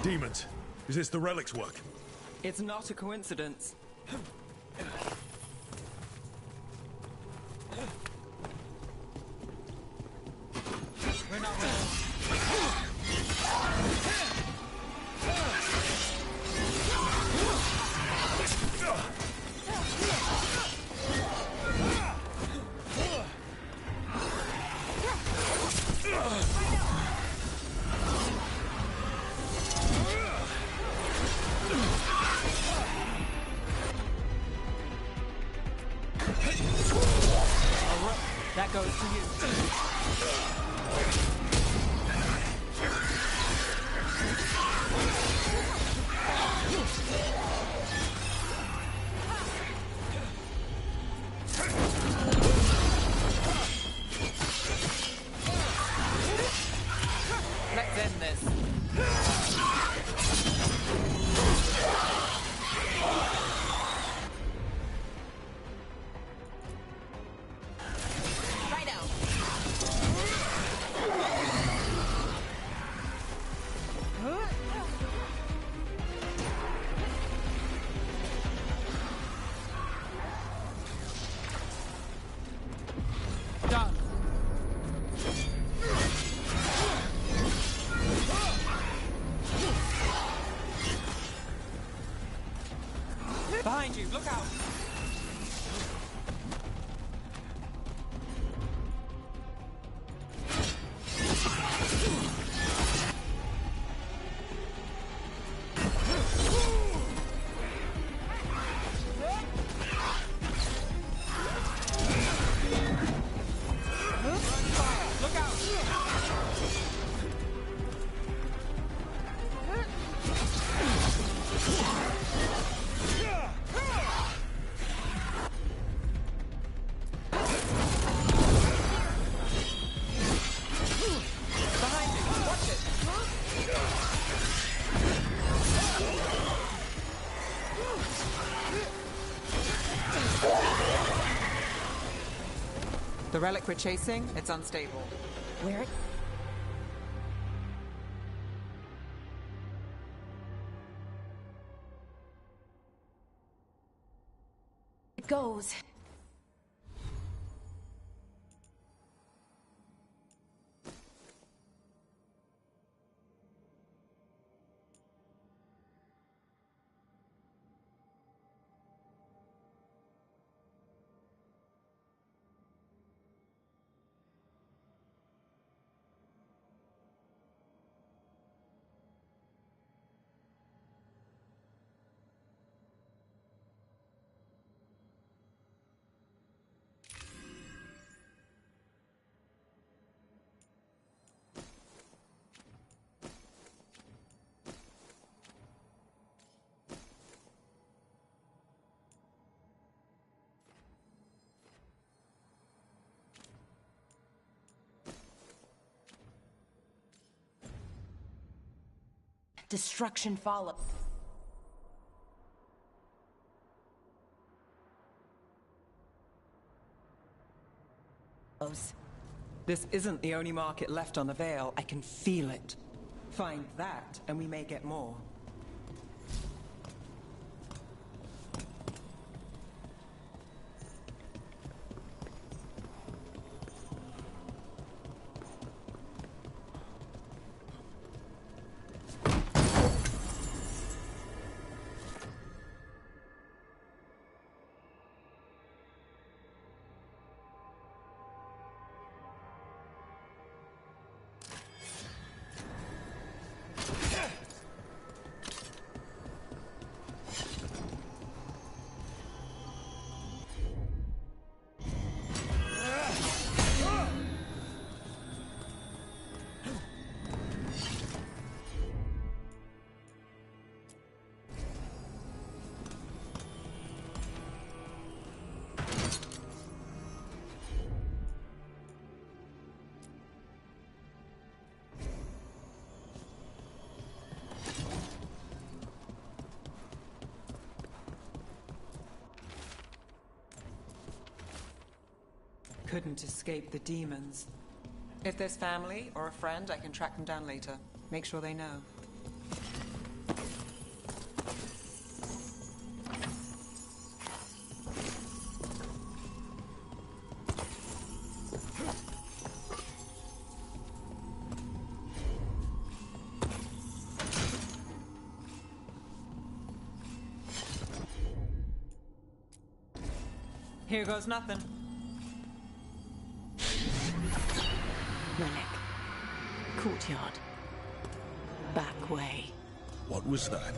Demons! Is this the relic's work? It's not a coincidence. We're not that goes to you. Let's end this. Done. Behind you, look out! Look out! Behind you, watch it! The relic we're chasing, it's unstable. Where? It goes. Destruction follows. This isn't the only market left on the Veil. I can feel it. Find that, and we may get more. couldn't escape the demons. If there's family or a friend, I can track them down later. Make sure they know. Here goes nothing. Relic. Courtyard. Back way. What was that?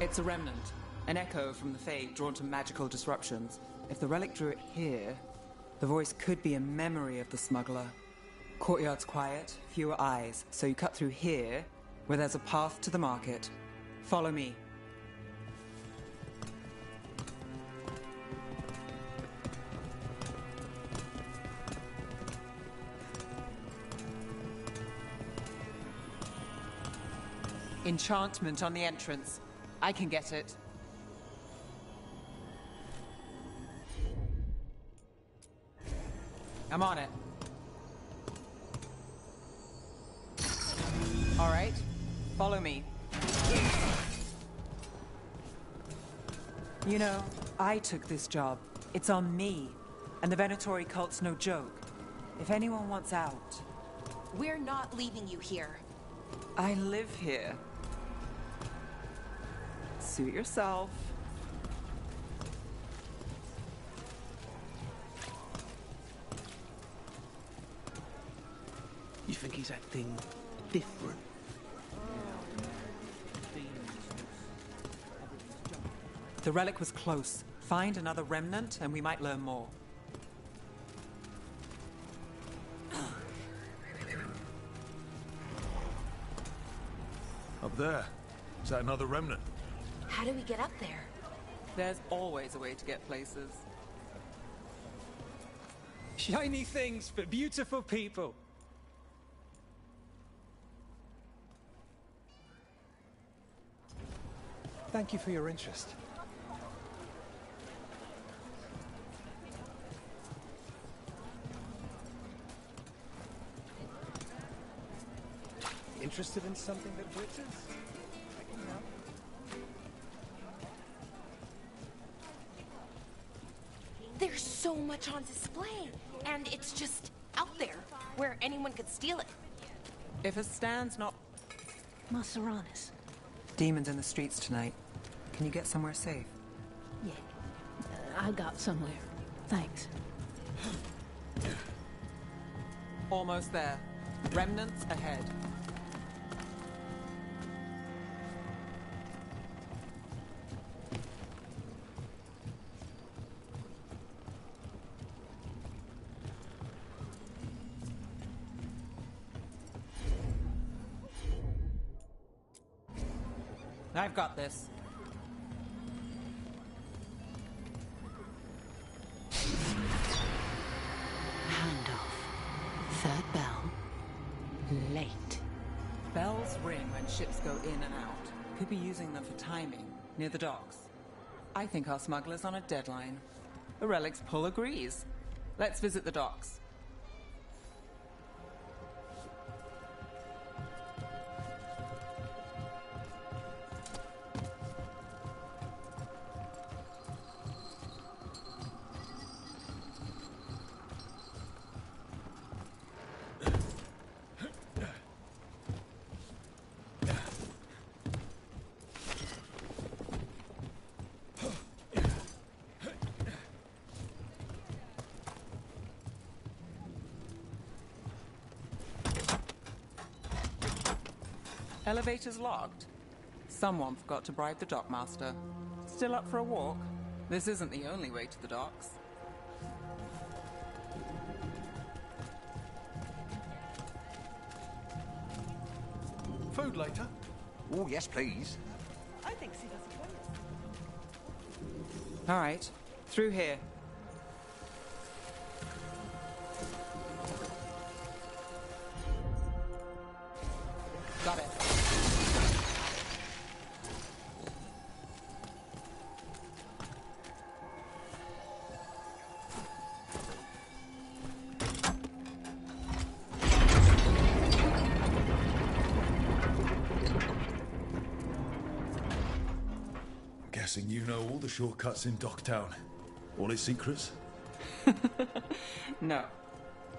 It's a remnant. An echo from the Fade drawn to magical disruptions. If the relic drew it here, the voice could be a memory of the smuggler. Courtyard's quiet, fewer eyes, so you cut through here, where there's a path to the market. Follow me. Enchantment on the entrance. I can get it. I'm on it. All right, follow me. You know, I took this job. It's on me. And the Venatori cult's no joke. If anyone wants out... We're not leaving you here. I live here. Suit yourself. You think he's acting different? The relic was close. Find another remnant and we might learn more. Up there. Is that another remnant? How do we get up there? There's always a way to get places. Shiny things for beautiful people. Thank you for your interest. Interested in something that glitters? I can help. There's so much on display, and it's just out there, where anyone could steal it. If a stand's not... Maseranis. Demons in the streets tonight. Can you get somewhere safe? Yeah. I got somewhere. Thanks. Almost there. Remnants ahead. I've got this. Handoff. Third bell. Late. Bells ring when ships go in and out. Could be using them for timing, near the docks. I think our smuggler's on a deadline. The relic's pull agrees. Let's visit the docks. Elevator's locked. Someone forgot to bribe the dockmaster. Still up for a walk? This isn't the only way to the docks. Food later? Oh, yes, please. I think she does it well. All right, through here. Got it. guessing you know all the shortcuts in Docktown. All its secrets? No.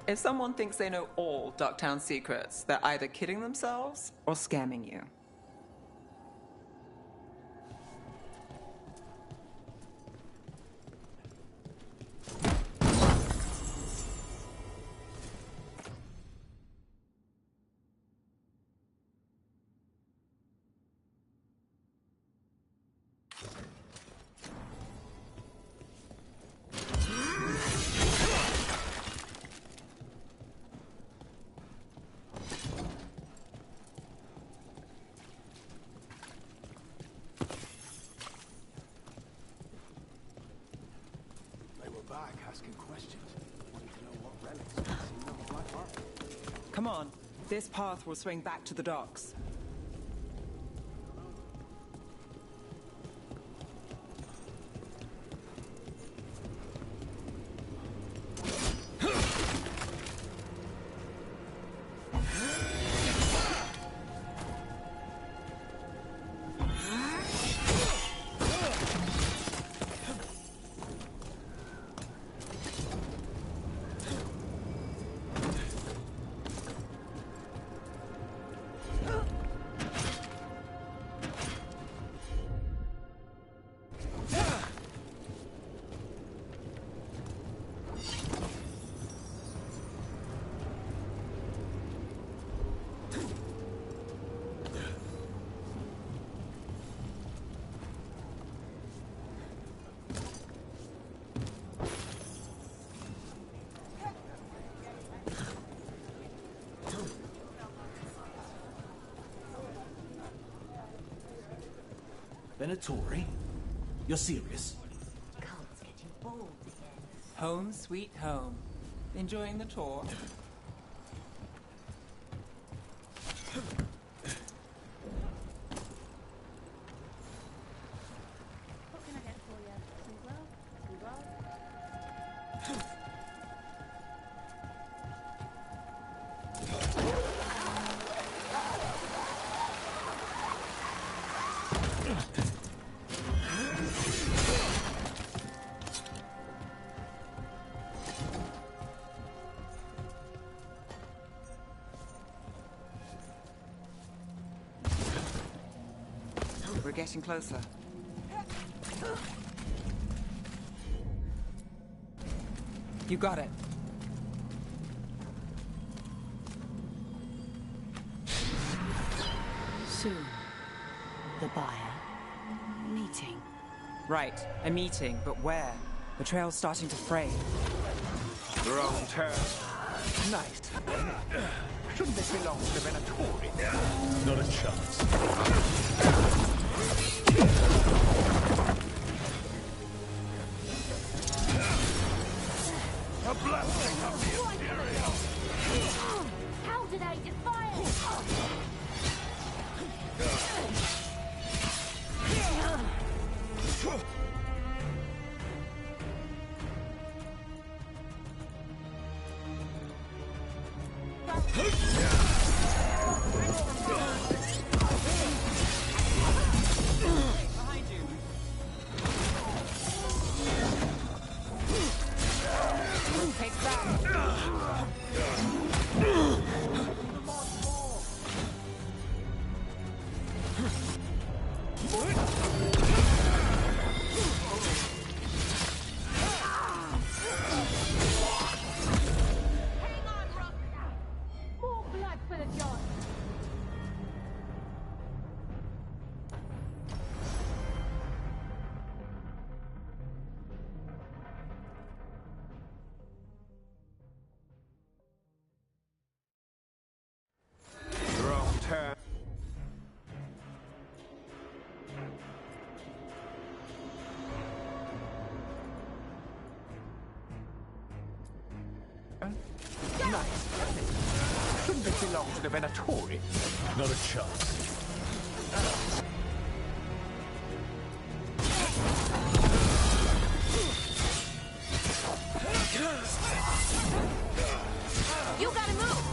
If someone thinks they know all Ducktown secrets, they're either kidding themselves or scamming you. Come on. This path will swing back to the docks. Venatori? You're serious? Cult's getting bold again. Home sweet home. Enjoying the tour? What can I get for you? Some gloves? We're getting closer. You got it. Soon, the buyer. Meeting. Right, a meeting, but where? The trail's starting to fray. Wrong turn. Nice. Shouldn't this belong to Venatori? Not a chance. A blessing of the Imperial! How did I defy it? Nice. Shouldn't this belong to the Venatori? Not a chance. You gotta move!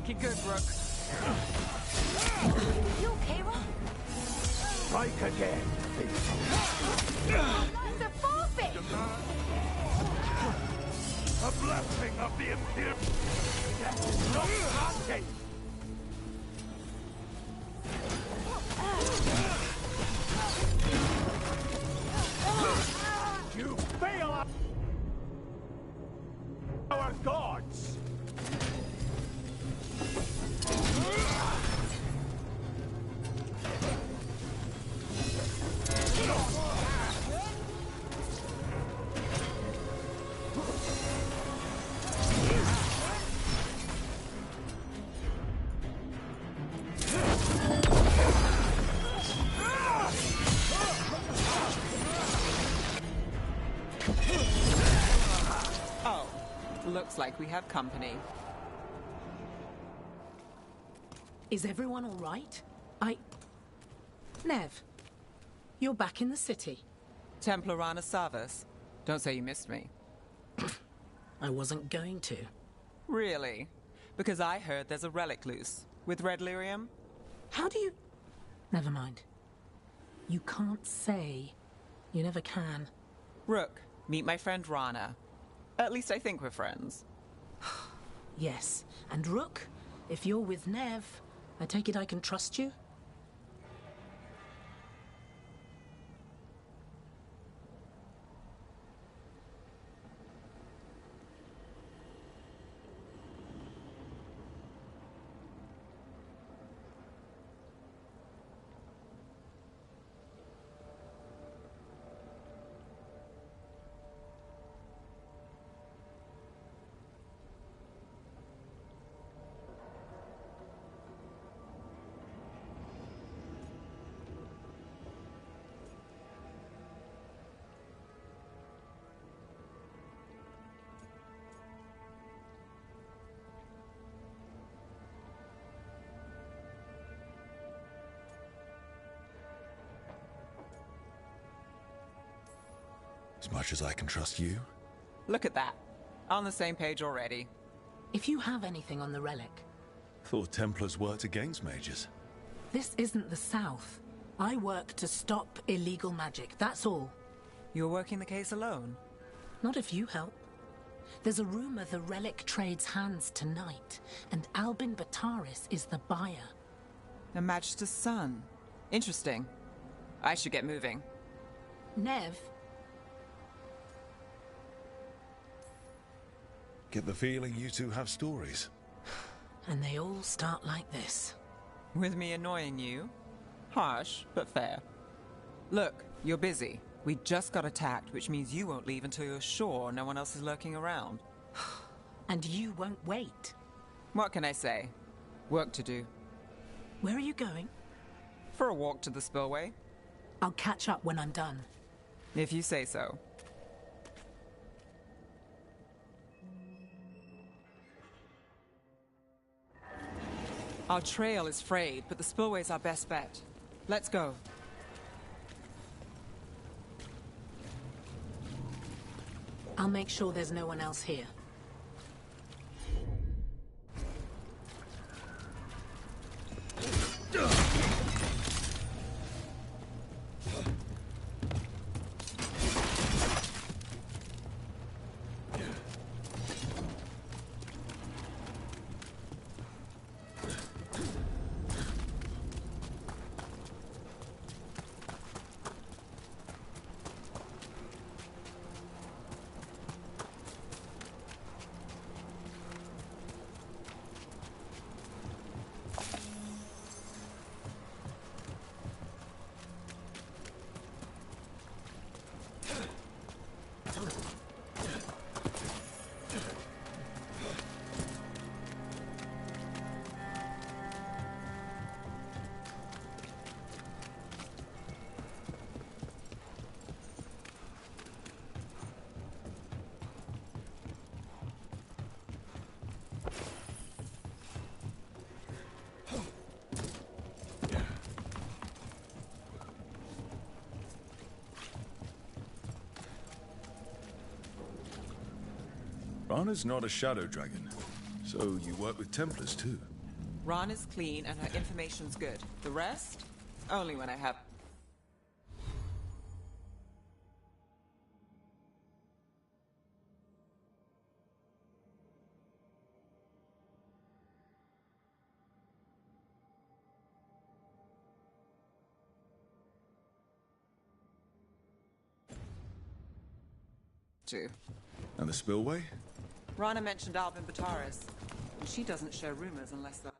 looking good, Rook. You okay, Rook? Strike again. Lines are forfeit! A blessing of the Imperial. Death is not asking. You fail our gods. Oh, looks like we have company. Is everyone all right? Nev, you're back in the city. Templar Rana Savas. Don't say you missed me. I wasn't going to. Really? Because I heard there's a relic loose. With red lyrium? How do you... Never mind. You can't say. You never can. Rook, meet my friend Rana. At least I think we're friends. Yes. And Rook, if you're with Nev, I take it I can trust you? As much as I can trust you? Look at that. On the same page already. If you have anything on the relic... Thought Templars worked against mages. This isn't the South. I work to stop illegal magic, that's all. You're working the case alone? Not if you help. There's a rumor the relic trades hands tonight, and Albin Bataris is the buyer. A Magister's son. Interesting. I should get moving. Nev? Get the feeling you two have stories. And they all start like this. With me annoying you? Harsh, but fair. Look, you're busy. We just got attacked, which means you won't leave until you're sure no one else is lurking around. And you won't wait. What can I say? Work to do. Where are you going? For a walk to the spillway. I'll catch up when I'm done. If you say so. Our trail is frayed, but the spillway's our best bet. Let's go. I'll make sure there's no one else here. Rana's not a shadow dragon, so you work with Templars too. Ron is clean and her information's good. The rest? Only when I have... to. And the spillway? Rana mentioned Alvin Bataris, and she doesn't share rumors unless they're...